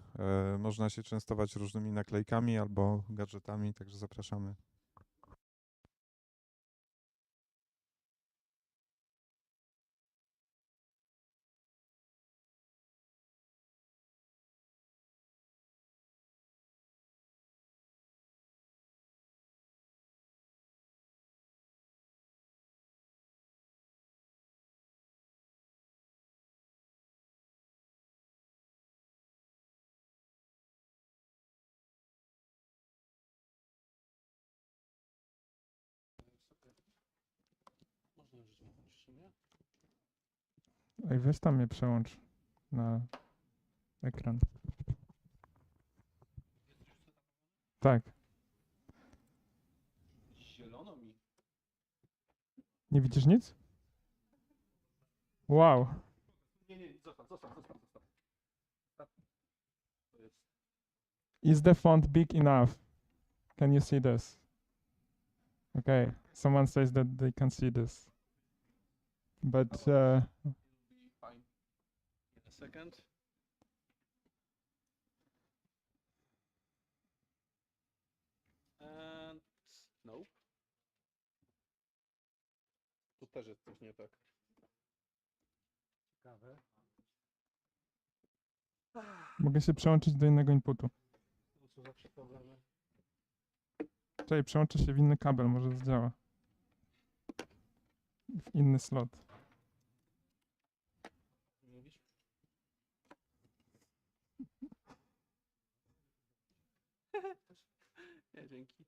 Można się częstować różnymi naklejkami albo gadżetami, także zapraszamy. Ej, weź tam mnie przełącz na ekran. Tak. Zielono mi. Nie widzisz nic? Wow. Nie, zostaw. Is the font big enough? Can you see this? Okay, someone says that they can see this. But Fine. In a second. And nope. Tu też jest coś nie tak. Ciekawe. mogę się przełączyć do innego inputu. Co zawsze problemy. Czekaj, przełączę się w inny kabel, może zadziała. W inny slot. Mówisz? Nie, dzięki.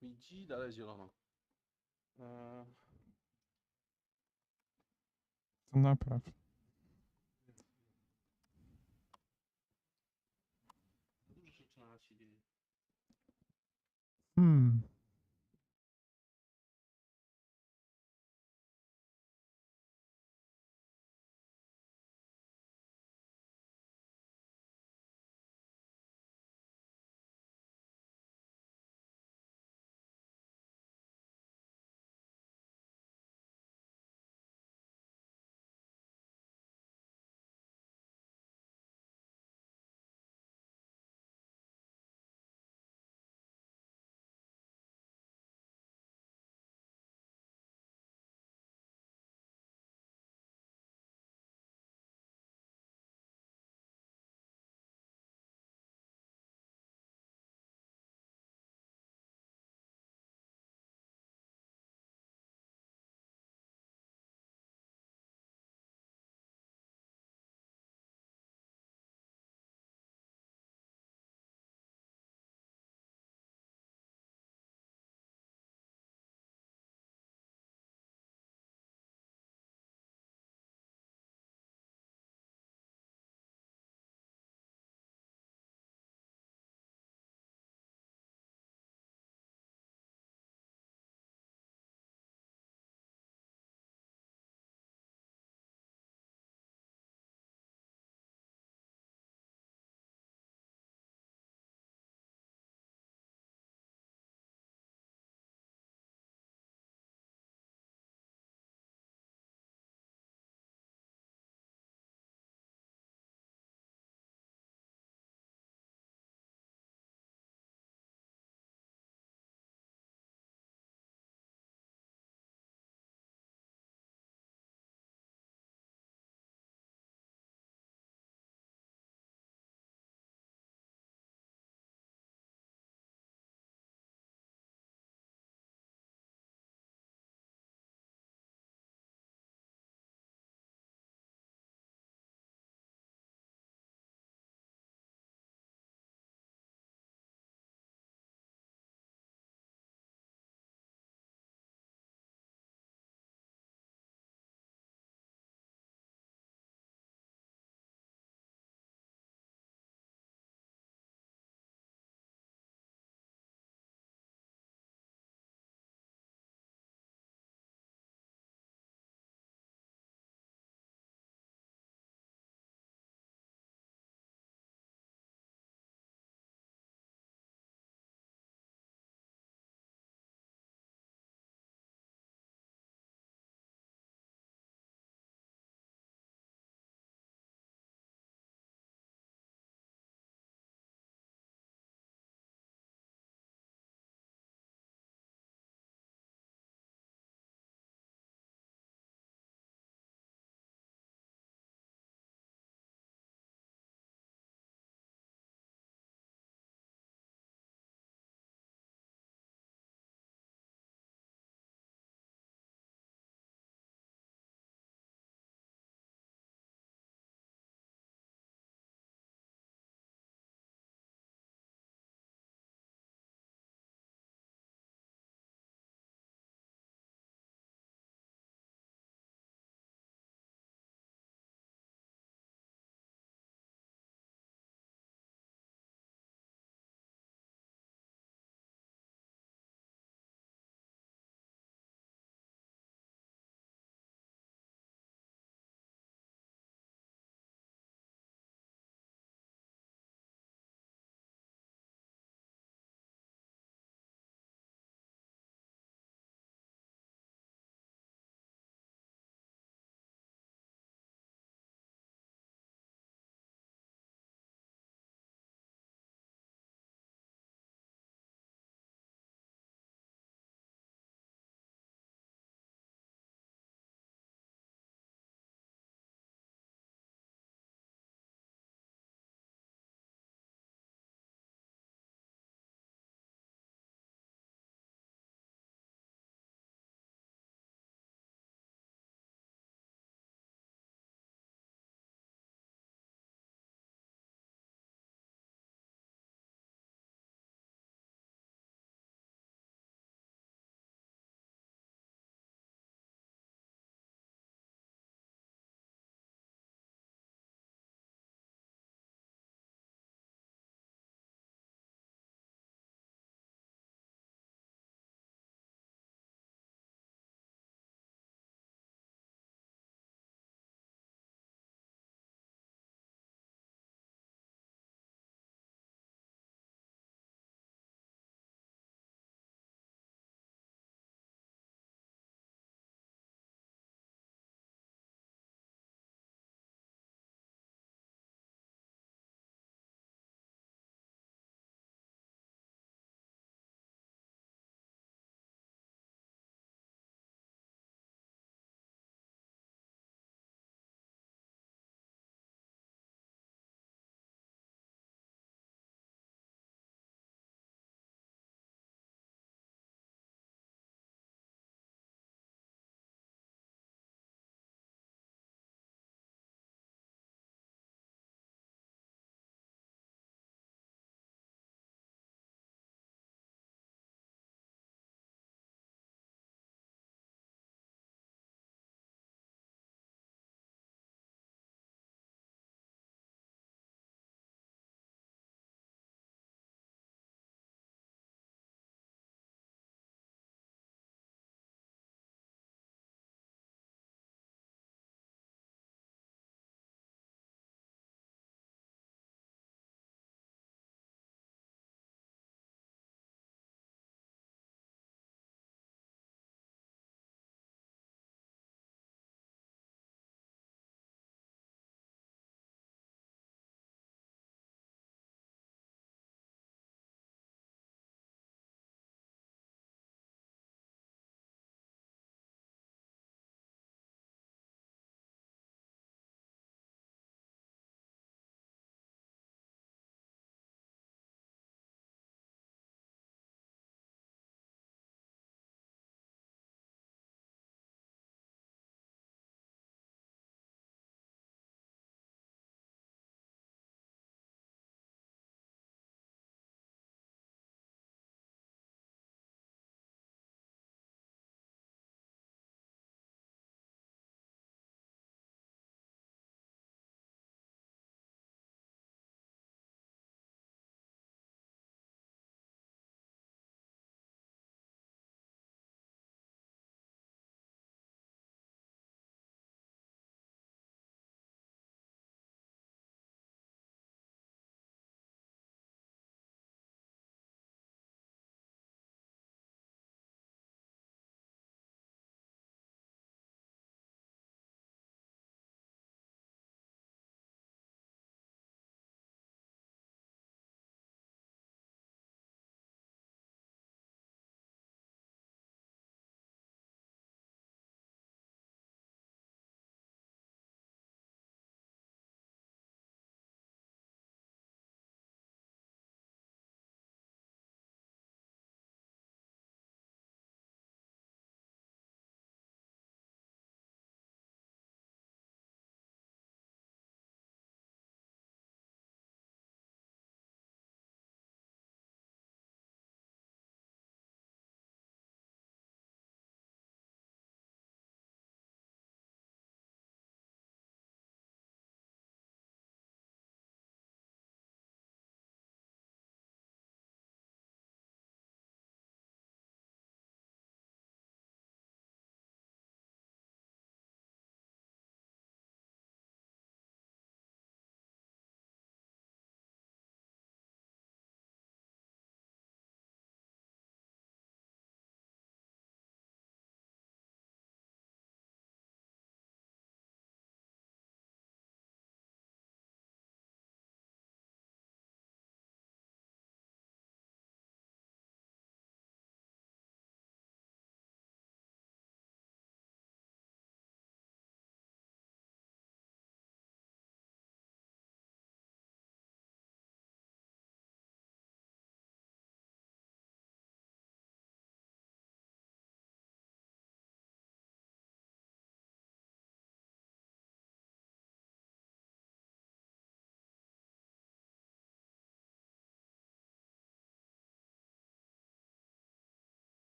Widzi, dalej zielono. To napraw. Dużo rzeczy na się dzieje. Hmm.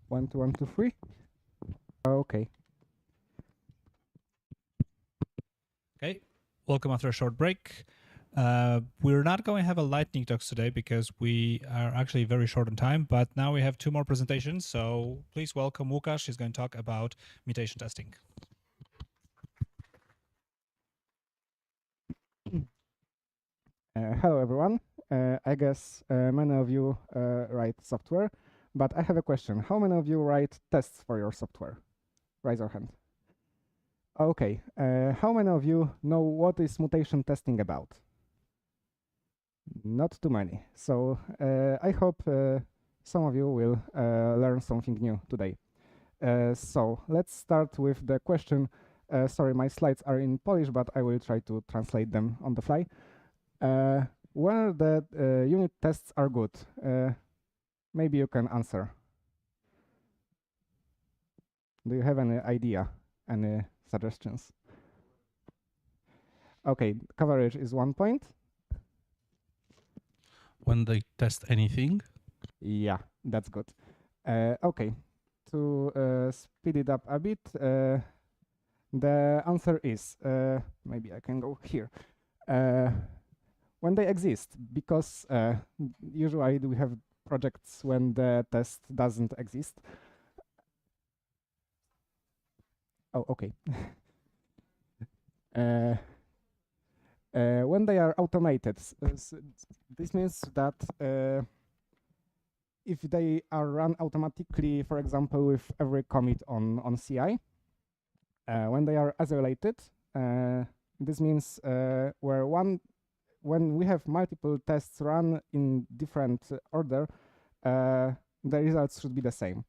1, 2, 1, 2, 3. Okay. Okay, welcome after a short break. We're not going to have a lightning talks today because we are actually very short on time, but now we have 2 more presentations. So please welcome Łukasz. He's going to talk about mutation testing. Hello, everyone. I guess many of you write software, but I have a question. How many of you write tests for your software? Raise your hand. Okay. How many of you know what is mutation testing about? Not too many. So I hope some of you will learn something new today. So let's start with the question. Sorry, my slides are in Polish, but I will try to translate them on the fly. Where the unit tests are good? Maybe you can answer. Do you have any idea, any suggestions? Okay, coverage is 1 point. When they test anything? Yeah, that's good. Okay, to speed it up a bit, the answer is, maybe I can go here. When they exist, because usually we have projects when the test doesn't exist. Oh, okay. When they are automated, this means that if they are run automatically, for example, with every commit on CI, when they are isolated, this means when we have multiple tests run in different order, the results should be the same.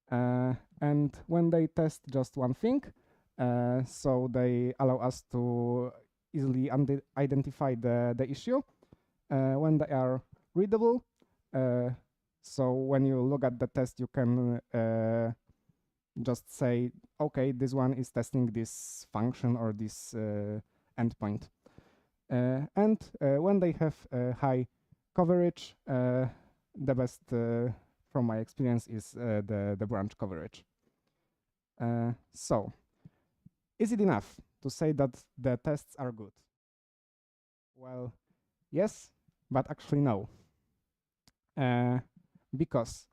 And when they test just one thing, so they allow us to easily identify the issue. When they are readable, so when you look at the test, you can just say, okay, this one is testing this function or this endpoint. And when they have high coverage, the best, from my experience, is the branch coverage. So, is it enough to say that the tests are good? Well, yes, but actually no. Because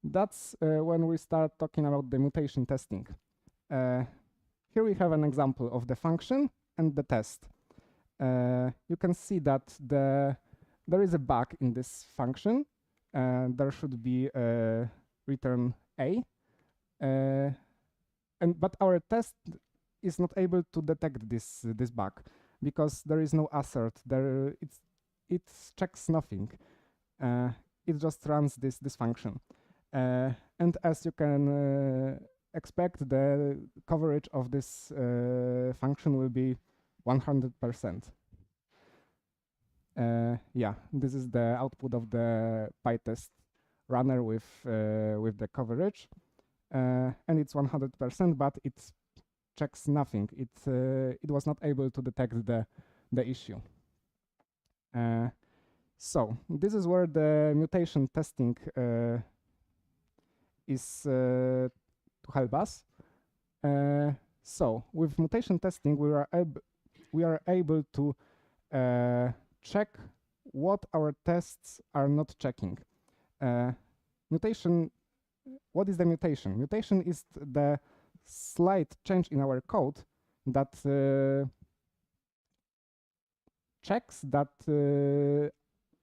that's when we start talking about the mutation testing. Here we have an example of the function and the test. You can see that there is a bug in this function. There should be a return A. But our test is not able to detect this bug because there is no assert. It checks nothing. It just runs this function. And as you can expect, the coverage of this function will be 100%. Yeah, this is the output of the PyTest runner with the coverage. And it's 100%, but it checks nothing. It was not able to detect the issue. So this is where the mutation testing is to help us. So with mutation testing, we are able to check what our tests are not checking. Mutation. What is the mutation? Mutation is the slight change in our code that checks that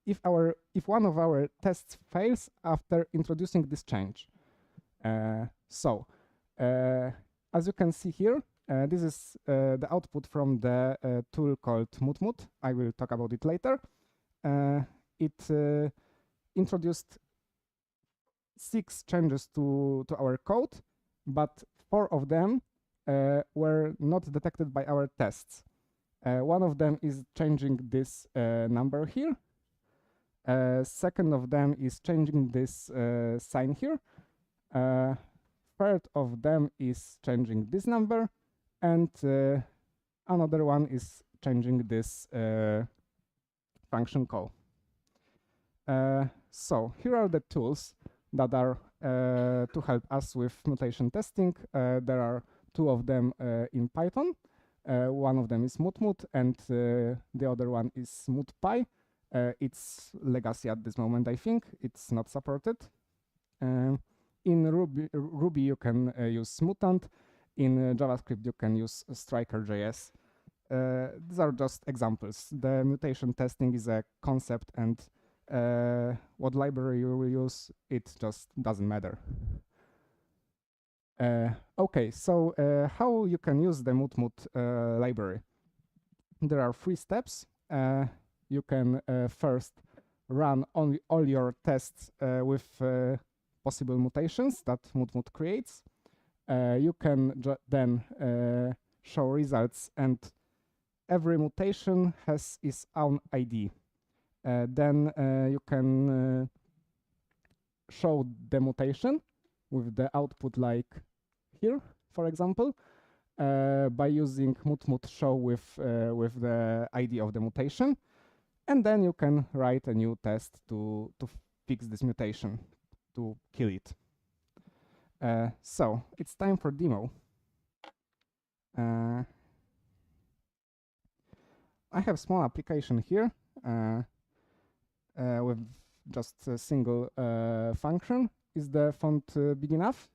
if one of our tests fails after introducing this change. So as you can see here, this is the output from the tool called MutMut. I will talk about it later. It introduced 6 changes to our code, but 4 of them were not detected by our tests. One of them is changing this number here. Second of them is changing this sign here. Third of them is changing this number, and another one is changing this function call. So here are the tools that are to help us with mutation testing. There are two of them in Python. One of them is mutmut, and the other one is mutpy. It's legacy at this moment, I think. It's not supported. In Ruby, you can use mutant. In JavaScript, you can use striker.js. These are just examples. The mutation testing is a concept, and what library you will use, it just doesn't matter. Okay, so how you can use the mutmut library? There are 3 steps. You can first run all your tests with possible mutations that mutmut creates. You can then show results, and every mutation has its own ID. Then you can show the mutation with the output like here, for example, by using mutmut show with the ID of the mutation. And then you can write a new test to fix this mutation, to kill it. So it's time for demo. I have small application here with just a single function. Is the font big enough?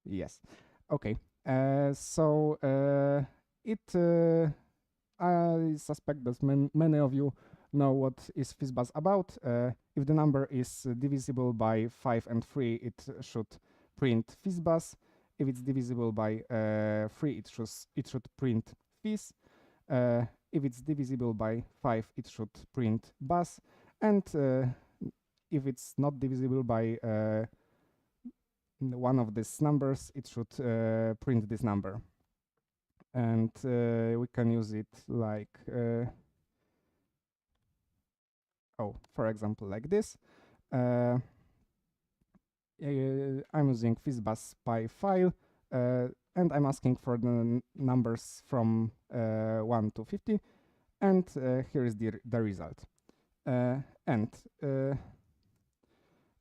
Yes. Okay. So I suspect that many of you know what is FizzBuzz about. If the number is divisible by 5 and 3, it should print FizzBuzz. If it's divisible by 3, it should print Fizz. If it's divisible by 5, it should print Buzz. And if it's not divisible by one of these numbers, it should print this number. And we can use it like, for example, like this. I'm using FizzBuzz.py file, and I'm asking for the numbers from 1 to 50, and here is the result. And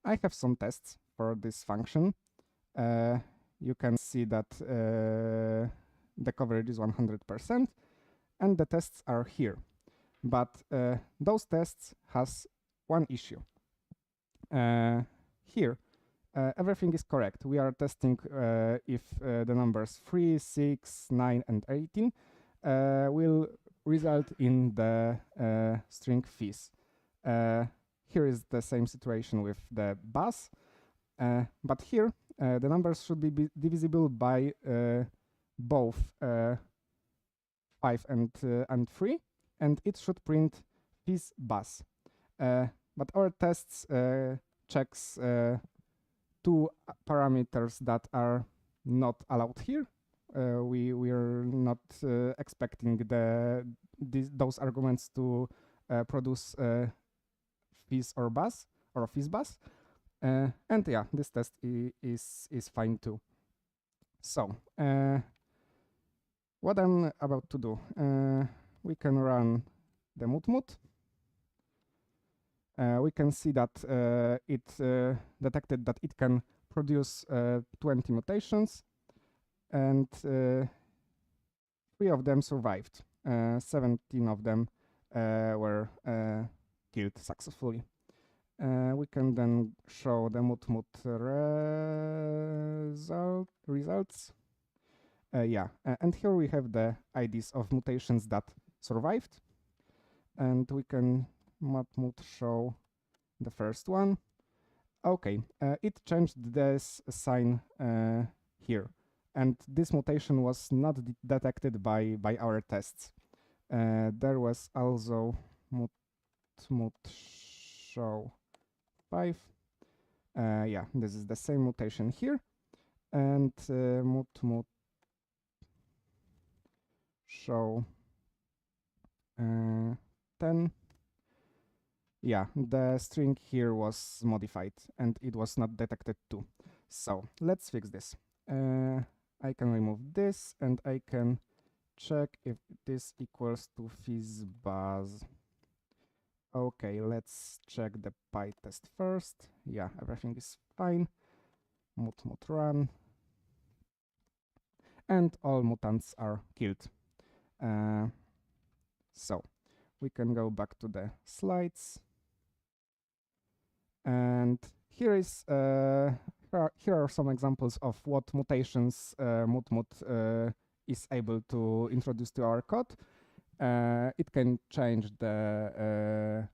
I have some tests for this function. You can see that the coverage is 100%, and the tests are here. But those tests has one issue. Here, everything is correct. We are testing if the numbers 3, 6, 9, and 18 will result in the string Fizz. Here is the same situation with the Buzz, but here the numbers should be divisible by both 5 and 3, and it should print Fizz Buzz. But our tests checks 2 parameters that are not allowed here. We are not expecting those arguments to produce Fizz or Buzz or Fizz Buzz. And yeah, this test is fine too. So what I'm about to do, we can run the mutmut. We can see that it detected that it can produce 20 mutations, and 3 of them survived. 17 of them were killed successfully. We can then show the mutmut results. And here we have the IDs of mutations that survived, and we can mutmut show the first one. Okay, it changed this sign here, and this mutation was not detected by our tests. There was also mutmut show 5. Yeah, this is the same mutation here, and mutmut show 10. Yeah, the string here was modified and it was not detected too. So let's fix this. I can remove this and I can check if this equals to FizzBuzz. Okay, let's check the PyTest first. Yeah, everything is fine. Mut run. And all mutants are killed. So we can go back to the slides. And here are some examples of what mutations mut is able to introduce to our code. It can change the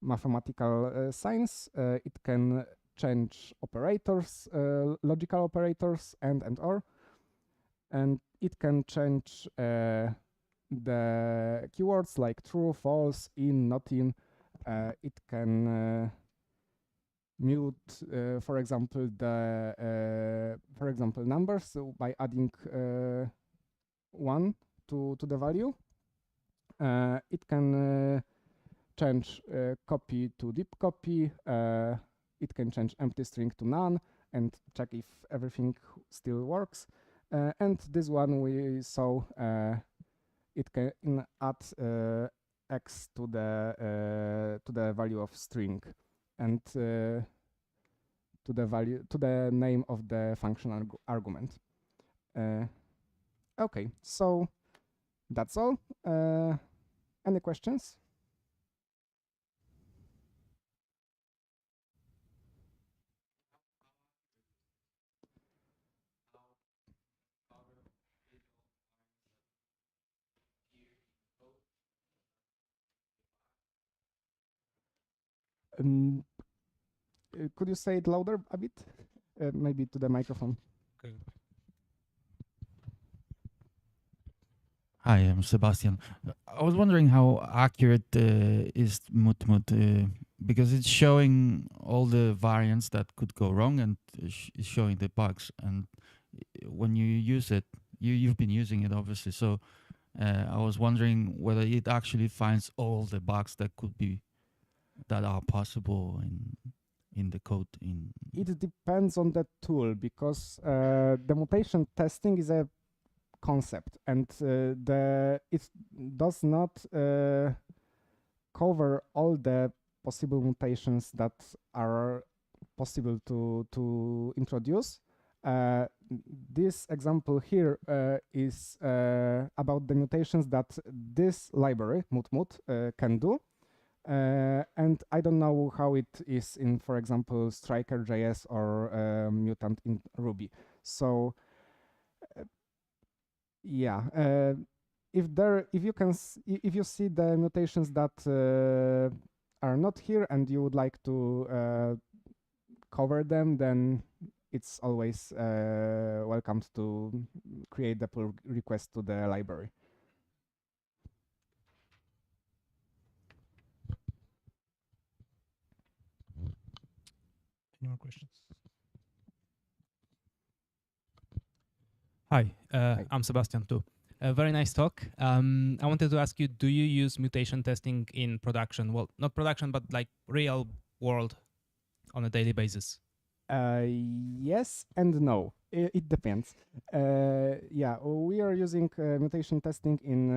mathematical signs. It can change operators, logical operators, and or. And it can change the keywords like true, false, in, not in. It can mute, for example, numbers, so by adding 1 to the value. It can change copy to deep copy. It can change empty string to none and check if everything still works. And this one we saw, it can add x to the value of string and to the name of the function argument. Okay, so that's all. Any questions? Could you say it louder a bit? Maybe to the microphone. Okay. Hi, I'm Sebastian. I was wondering how accurate is mut because it's showing all the variants that could go wrong and is showing the bugs. And when you use it, you've been using it obviously. So I was wondering whether it actually finds all the bugs that are possible in the code. It depends on the tool because the mutation testing is a concept and it does not cover all the possible mutations that are possible to introduce. This example here is about the mutations that this library, mut can do. And I don't know how it is in, for example, Striker.js or Mutant in Ruby. So yeah, if you see the mutations that are not here and you would like to cover them, then it's always welcomed to create the pull request to the library. Any more questions? Hi, I'm Sebastian too. A very nice talk. I wanted to ask you, do you use mutation testing in production? Well, not production, but like real world on a daily basis. Yes and no. It depends. Yeah, we are using mutation testing in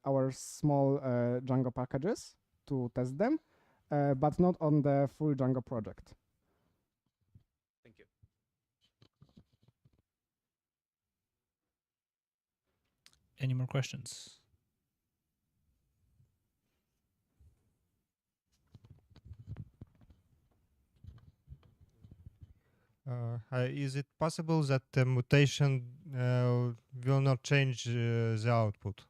our small Django packages to test them, but not on the full Django project. Thank you. Any more questions? Is it possible that the mutation will not change the output?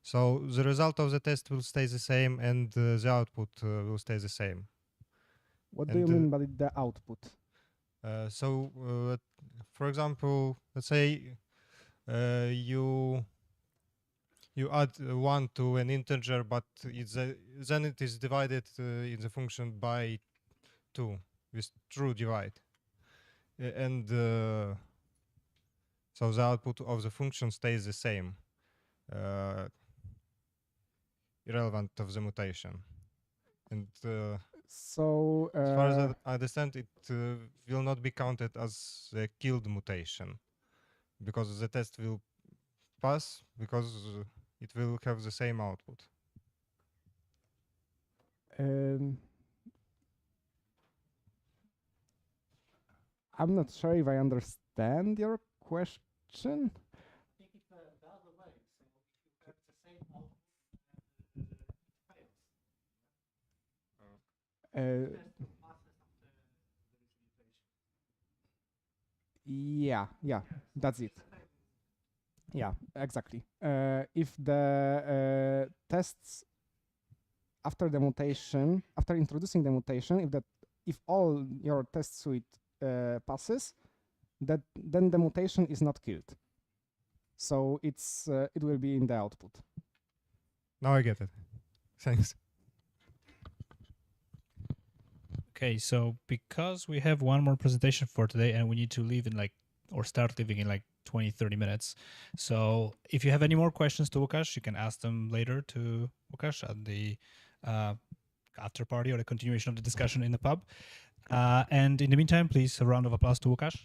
So the result of the test will stay the same and the output will stay the same. What do you mean by the output? For example, let's say you add 1 to an integer, but then it is divided in the function by 2 with true divide. And so the output of the function stays the same, irrelevant of the mutation. And as far as I understand, it will not be counted as a killed mutation because the test will pass because it will have the same output. I'm not sure if I understand your question. Yeah, that's it. Yeah, exactly. If the tests after the mutation, after introducing the mutation, if all your test suite passes, then the mutation is not killed. So it will be in the output. Now I get it. Thanks. Okay, so because we have one more presentation for today and we need to leave in start leaving in 20, 30 minutes. So if you have any more questions to Łukasz, you can ask them later to Łukasz at the after party or the continuation of the discussion in the pub. And in the meantime, please a round of applause to Łukasz.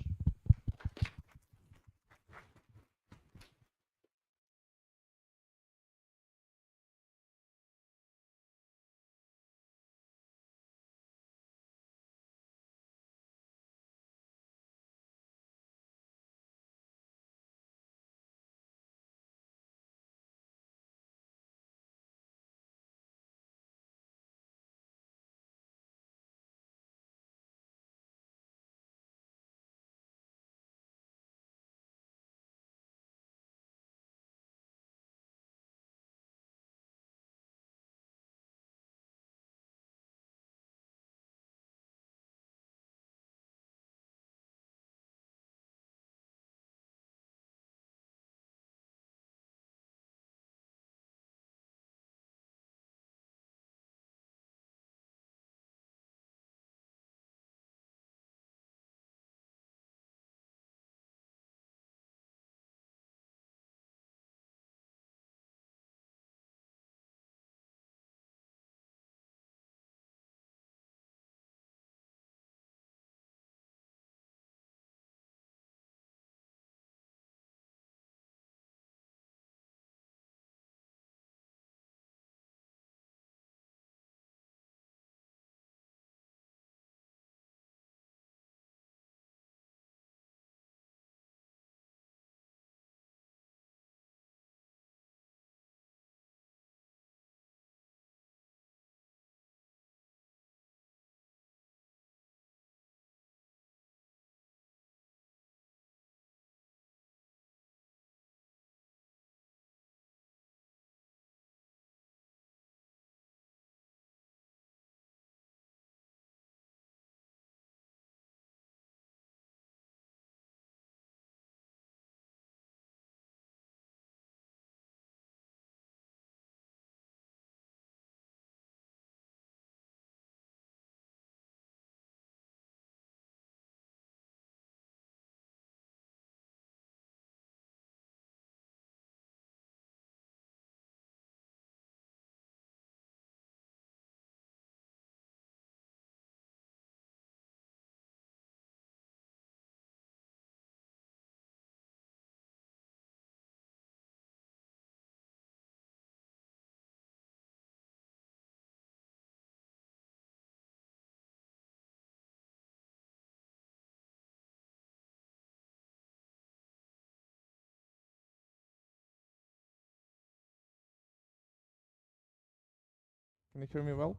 Can you hear me well?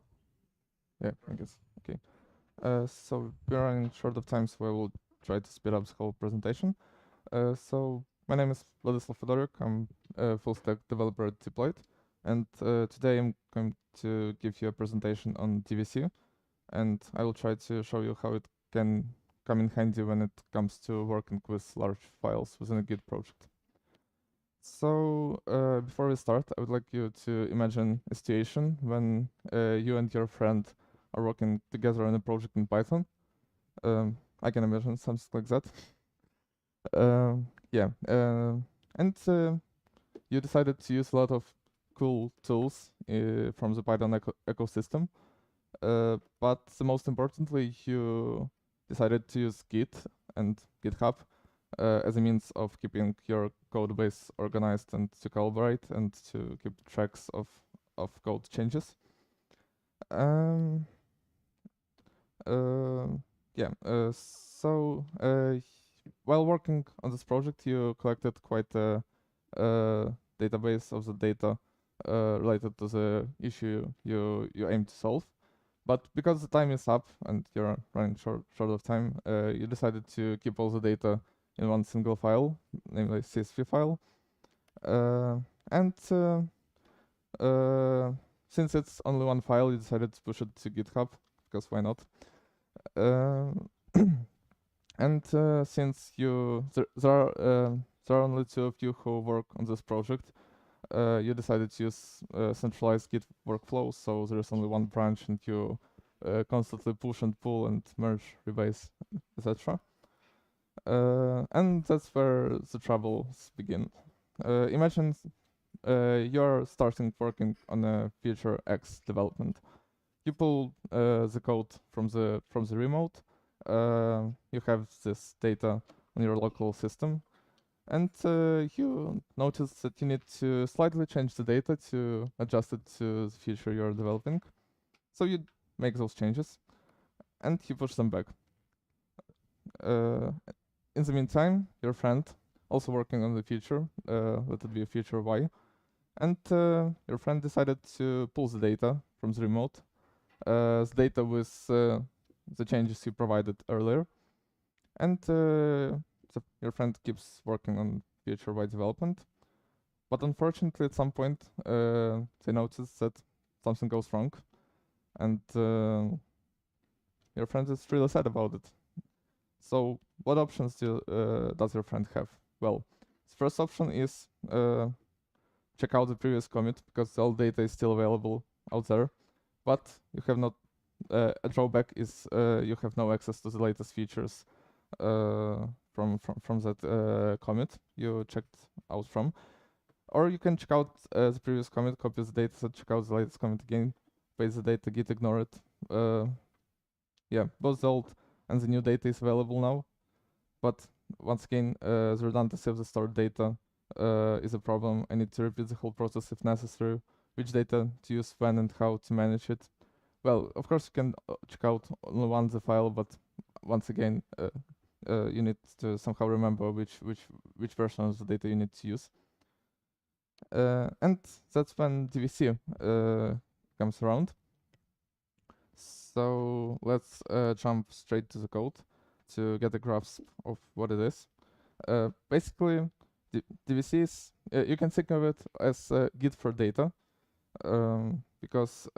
Yeah, I guess. Okay. So we're running short of time, so I will try to speed up the whole presentation. So my name is Vladimir Fedoruk. I'm a full stack developer at Deployed, and today I'm going to give you a presentation on DVC, and I will try to show you how it can come in handy when it comes to working with large files within a Git project. So before we start, I would like you to imagine a situation when you and your friend are working together on a project in Python. I can imagine something like that. And you decided to use a lot of cool tools from the Python ecosystem. But most importantly, you decided to use Git and GitHub as a means of keeping your code base organized and to collaborate and to keep tracks of code changes. Um, yeah. While working on this project, you collected quite a database of the data related to the issue you aim to solve. But because the time is up and you're running short of time, you decided to keep all the data in one single file, namely CSV file. And since it's only one file, you decided to push it to GitHub, because why not? And since there are only two of you who work on this project, you decided to use centralized Git workflow, so there is only one branch and you constantly push and pull and merge, rebase, etc. And that's where the troubles begin. Imagine you're starting working on a feature X development. You pull the code from the remote. You have this data on your local system, and you notice that you need to slightly change the data to adjust it to the feature you're developing. So you make those changes, and you push them back. In the meantime, your friend, also working on the feature, let it be a feature Y, and your friend decided to pull the data from the remote, the data with the changes you provided earlier, and your friend keeps working on feature Y development. But unfortunately, at some point, they notice that something goes wrong, and your friend is really sad about it. So, what options does your friend have? Well, the first option is check out the previous commit, because all data is still available out there. But you have not. A drawback is you have no access to the latest features from that commit you checked out from. Or you can check out the previous commit, copy the data set, check out the latest commit again, paste the data, git ignore it. Yeah, both the old and the new data is available now. But once again, the redundancy of the stored data is a problem. I need to repeat the whole process if necessary, which data to use when and how to manage it. Well, of course, you can check out only one the file, but once again, you need to somehow remember which version of the data you need to use. And that's when DVC comes around. So let's jump straight to the code to get a grasp of what it is. Basically, DVC is, you can think of it as Git for data, because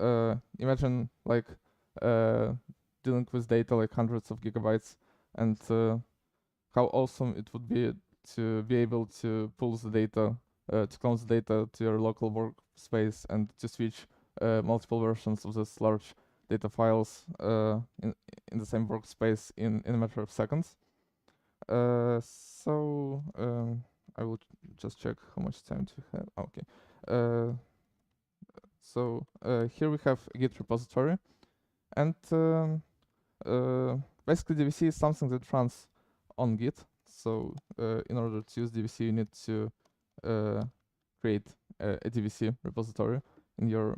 imagine like dealing with data like hundreds of gigabytes, and how awesome it would be to be able to pull the data, to clone the data to your local workspace and to switch multiple versions of this large data files in the same workspace in a matter of seconds. So I will just check how much time to have. Okay. So here we have a Git repository, and basically DVC is something that runs on Git. So in order to use DVC, you need to create a DVC repository in your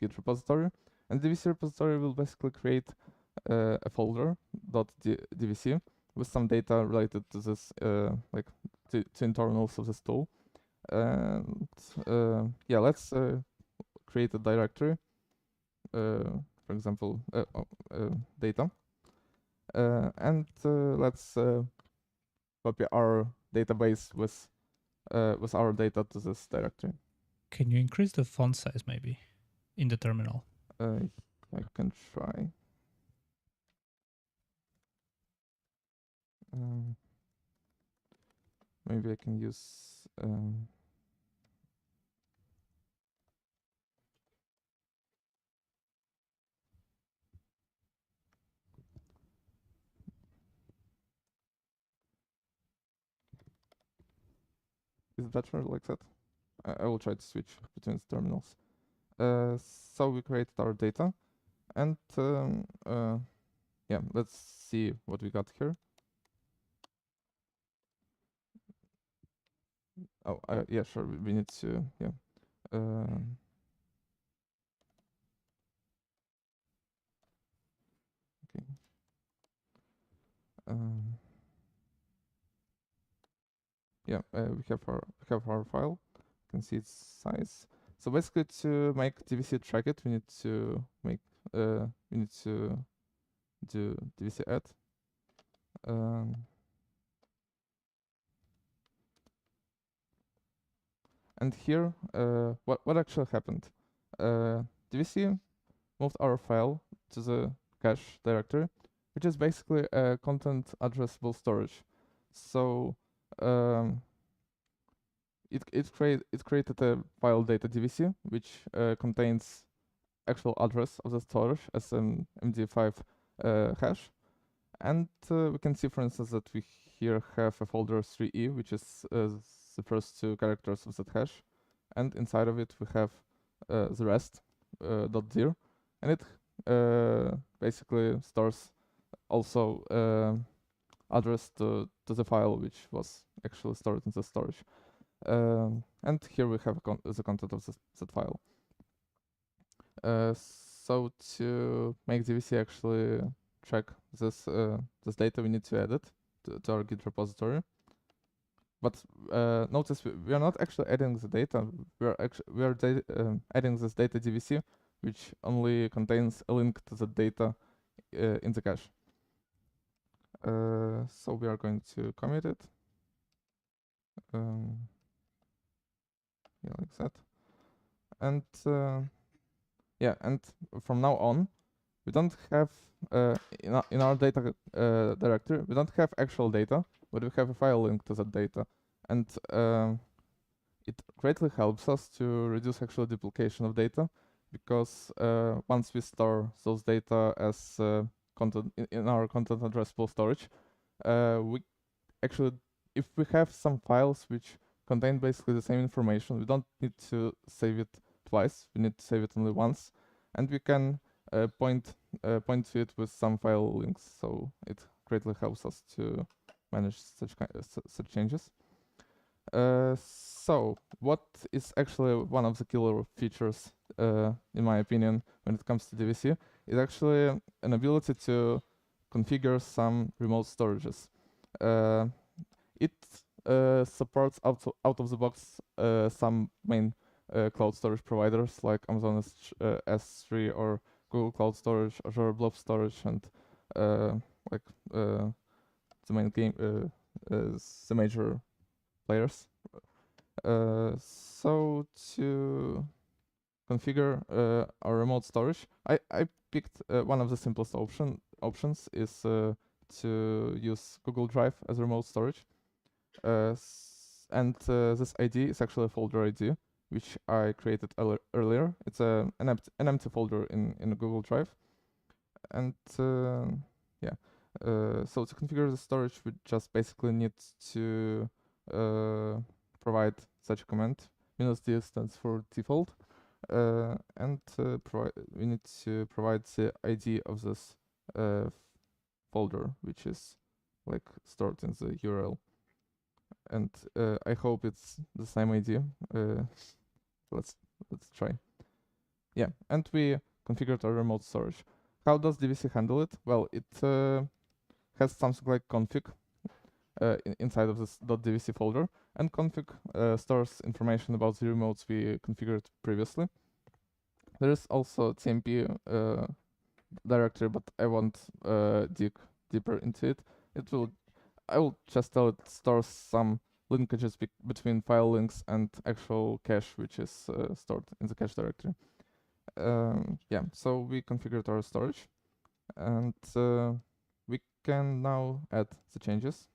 Git repository, and DVC repository will basically create a folder .dvc with some data related to this, like to internals of this tool. And yeah, let's create a directory, for example, data, and let's copy our database with our data to this directory. Can you increase the font size maybe in the terminal? I can try. Maybe I can use is it better like that? I will try to switch between the terminals. So we created our data, and yeah, let's see what we got here. Oh, yeah, sure. We need to, yeah. Yeah, we have our file. You can see its size. So basically, to make DVC track it, we need to do DVC add. And here, what actually happened? DVC moved our file to the cache directory, which is basically a content addressable storage. So it created a file data DVC, which contains actual address of the storage as an MD5 hash. And we can see, for instance, that we here have a folder 3e, which is the first two characters of that hash. And inside of it, we have the rest .dir. And it basically stores also address to the file, which was actually stored in the storage. And here we have the content of that file. So to make DVC actually track this data, we need to add it to our Git repository. But notice we are not actually adding the data. We are adding this data DVC, which only contains a link to the data in the cache. So we are going to commit it. Yeah, like that. And yeah, and from now on, we don't have in our data directory, we don't have actual data, but we have a file link to that data, and it greatly helps us to reduce actual duplication of data, because once we store those data as content in our content addressable storage, we actually, if we have some files which contain basically the same information, we don't need to save it twice. We need to save it only once, and we can point to it with some file links. So it greatly helps us to manage such changes. So what is actually one of the killer features, in my opinion, when it comes to DVC, is actually an ability to configure some remote storages. It supports out of the box some main cloud storage providers like Amazon S3 or Google Cloud Storage, Azure Blob Storage, and like the major players. So to configure our remote storage, I picked one of the simplest options is to use Google Drive as remote storage. And this ID is actually a folder ID, which I created earlier. It's an empty folder in Google Drive. And yeah, so to configure the storage, we just basically need to provide such a command. -d stands for default. And we need to provide the ID of this folder, which is like stored in the URL. And I hope it's the same idea. Let's try. Yeah, and we configured our remote storage. How does DVC handle it? Well, it has something like config inside of this .dvc folder, and config stores information about the remotes we configured previously. There is also TMP directory, but I won't dig deeper into it. I will just tell it stores some linkages between file links and actual cache, which is stored in the cache directory. Yeah, so we configured our storage, and we can now add the changes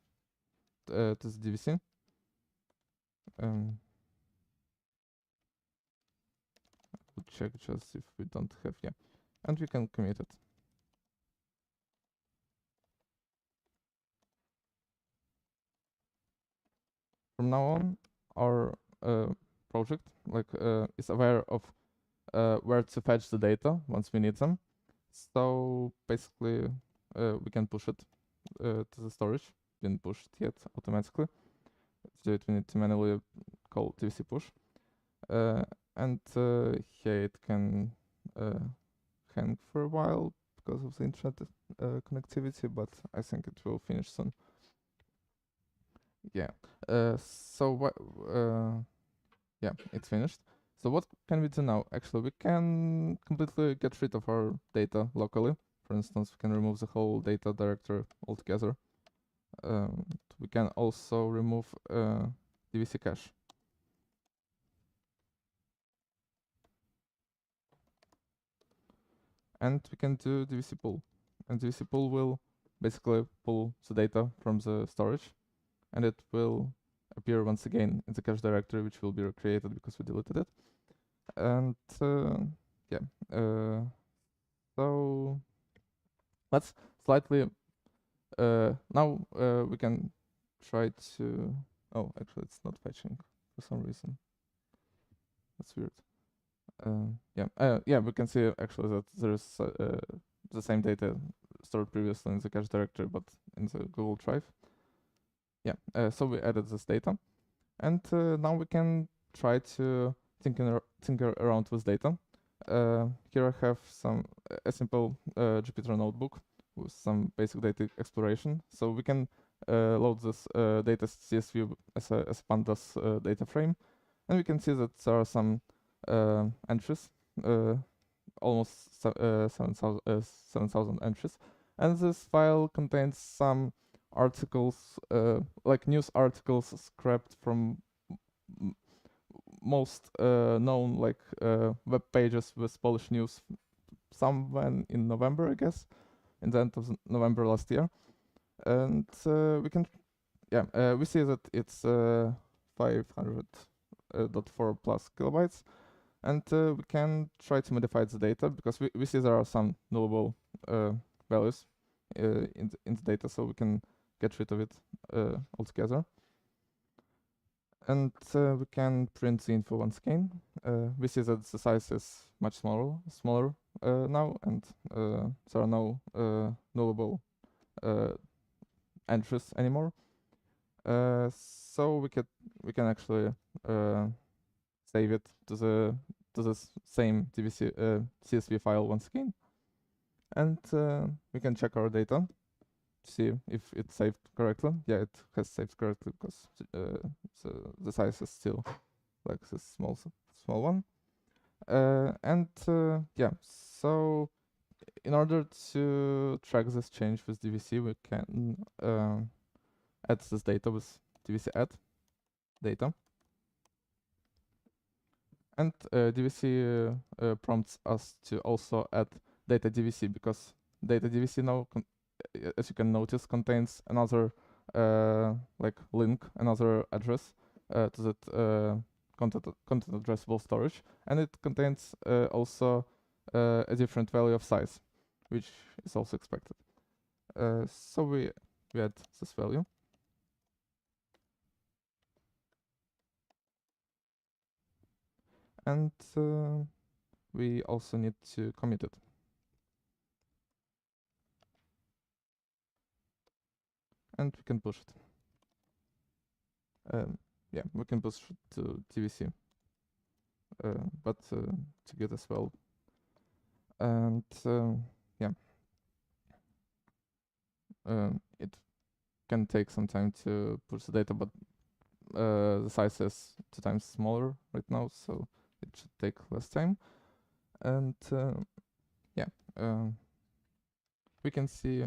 to the DVC. We'll check just if we don't have, yeah, and we can commit it. From now on, our project is aware of where to fetch the data once we need them. So basically, we can push it to the storage. Didn't push it yet automatically. To do it, we need to manually call DVC push. And here it can hang for a while because of the internet connectivity, but I think it will finish soon. Yeah. So what? Yeah, it's finished. So what can we do now? Actually, we can completely get rid of our data locally. For instance, we can remove the whole data directory altogether. We can also remove DVC cache. And we can do DVC pull. And DVC pull will basically pull the data from the storage, and it will appear once again in the cache directory, which will be recreated because we deleted it. And yeah, so let's slightly now we can try to. Oh, actually, it's not fetching for some reason. That's weird. Yeah, we can see actually that there's the same data stored previously in the cache directory, but in the Google Drive. Yeah, so we added this data, and now we can try to tinker around with data. Here I have a simple Jupyter notebook with some basic data exploration. So we can load this data CSV as a pandas data frame, and we can see that there are some entries, almost 7,000 entries, and this file contains some articles, like news articles scrapped from most known like web pages with Polish news somewhere in November, I guess, in the end of November last year. And we can, yeah, we see that it's 500.4 plus kilobytes, and we can try to modify the data because we see there are some nullable values in the data, so we can get rid of it altogether. And we can print the info once again. We see that the size is much smaller now, and there are no nullable entries anymore. So we can actually save it to the same DVC CSV file once again, and we can check our data to see if it's saved correctly. Yeah, it has saved correctly because the size is still like this small one. And yeah, so in order to track this change with DVC, we can add this data with DVC add data. And DVC prompts us to also add data DVC because data DVC now, as you can notice, contains another like link, another address to that content addressable storage, and it contains also a different value of size, which is also expected. So we add this value. And we also need to commit it. And we can push it. Yeah, we can push it to TVC, but to get as well. And yeah, it can take some time to push the data, but the size is 2 times smaller right now, so it should take less time. And yeah, we can see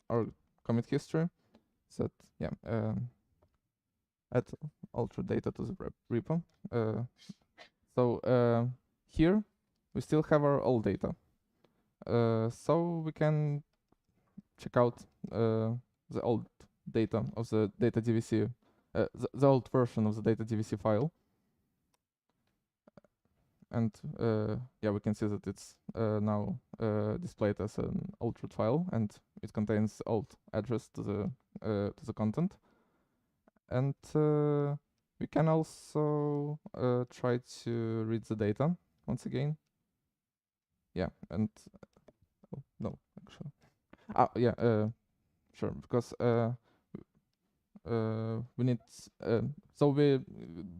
our commit history. That yeah, add alter data to the repo. So here we still have our old data. So we can check out the old data of the data DVC, the old version of the data DVC file. And yeah, we can see that it's now displayed as an altered file, and it contains old address to the content. And we can also try to read the data once again. Yeah, and oh, no, actually, yeah, sure, because we need so we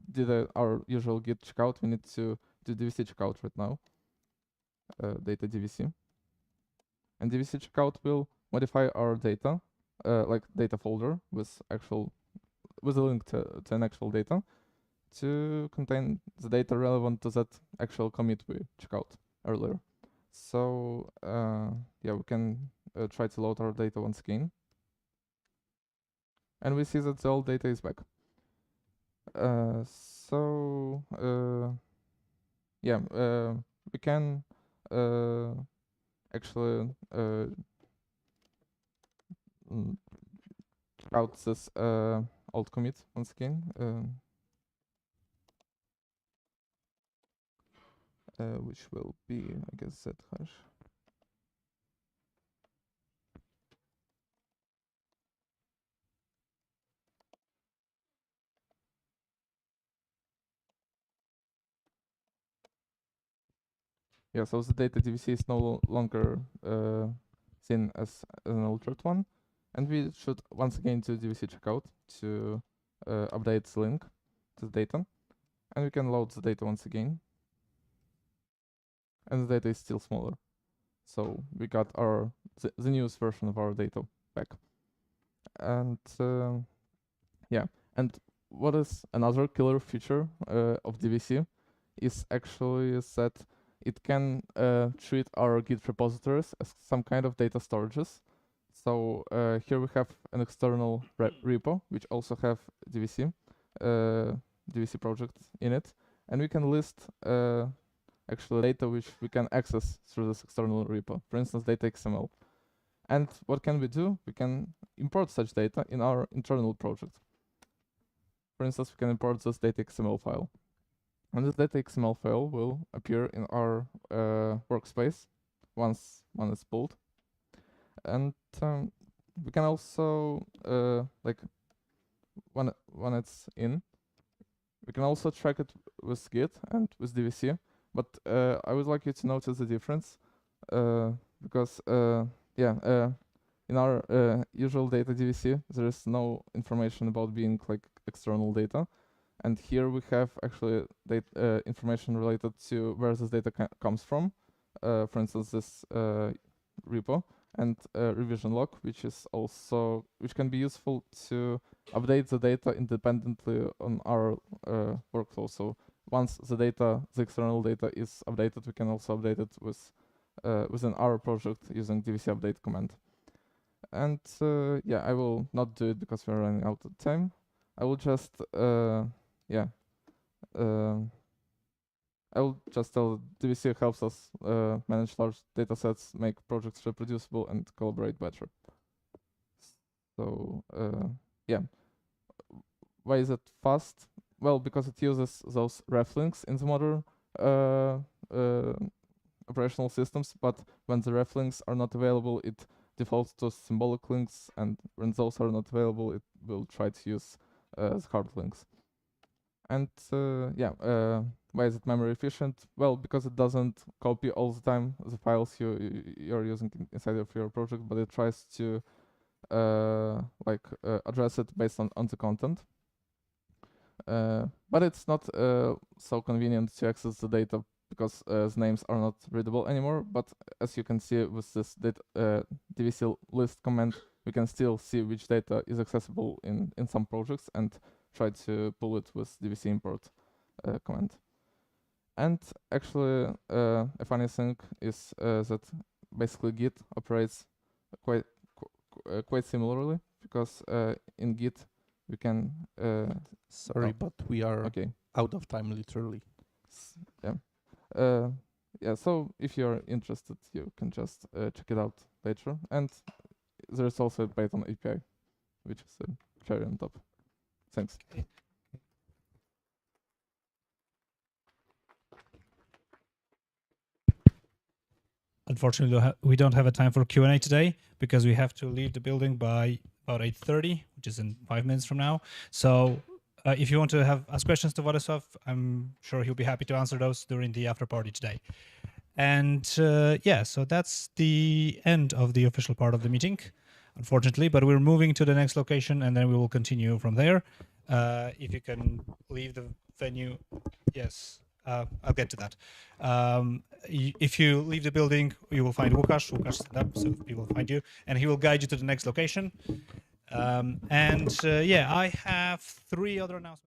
did our usual git checkout. We need to do DVC checkout right now. data DVC. And DVC checkout will modify our data, like data folder with a link to an actual data, to contain the data relevant to that actual commit we checked out earlier. So yeah, we can try to load our data once again, and we see that the old data is back. So yeah, we can actually check out this old commit once again. Which will be, I guess, z hash. Yeah, so the data DVC is no longer seen as an altered one, and we should once again do DVC checkout to update the link to the data, and we can load the data once again. And the data is still smaller. So we got the newest version of our data back. And yeah, and what is another killer feature of DVC is actually that it can treat our Git repositories as some kind of data storages. So here we have an external repo, which also have DVC project in it. And we can list actually data which we can access through this external repo, for instance, data XML. And what can we do? We can import such data in our internal project. For instance, we can import this data XML file. And this data XML file will appear in our workspace once one is pulled. And we can also, like, when it's in, we can also track it with Git and with DVC. But I would like you to notice the difference because yeah, in our usual data DVC, there is no information about being like external data, and here we have actually information related to where this data comes from. For instance, this repo and revision log, which can be useful to update the data independently on our workflow. So once the external data is updated, we can also update it within our project using DVC update command. And yeah, I will not do it because we're running out of time. I will just yeah, I will just tell DVC helps us manage large data sets, make projects reproducible, and collaborate better. So yeah, why is it fast? Well, because it uses those ref links in the modern operational systems, but when the ref links are not available, it defaults to symbolic links, and when those are not available, it will try to use the hard links. And yeah, why is it memory efficient? Well, because it doesn't copy all the time the files you're using inside of your project, but it tries to address it based on the content. But it's not so convenient to access the data because the names are not readable anymore. But as you can see with this DVC list command, we can still see which data is accessible in some projects and try to pull it with DVC import command. And actually, a funny thing is that basically Git operates quite similarly, because in Git we can sorry, but we are out of time, literally. Yeah. Yeah, so if you're interested, you can just check it out later. And there's also a Python API, which is a cherry on top. Thanks. Unfortunately, we don't have a time for Q&A today because we have to leave the building by about 8:30, which is in 5 minutes from now. So if you want to ask questions to Władysław, I'm sure he'll be happy to answer those during the after party today. And yeah, so that's the end of the official part of the meeting, unfortunately, but we're moving to the next location and then we will continue from there. If you can leave the venue, yes. I'll get to that. If you leave the building, you will find Łukasz. Łukasz set up, so he will find you, and he will guide you to the next location. Yeah, I have 3 other announcements.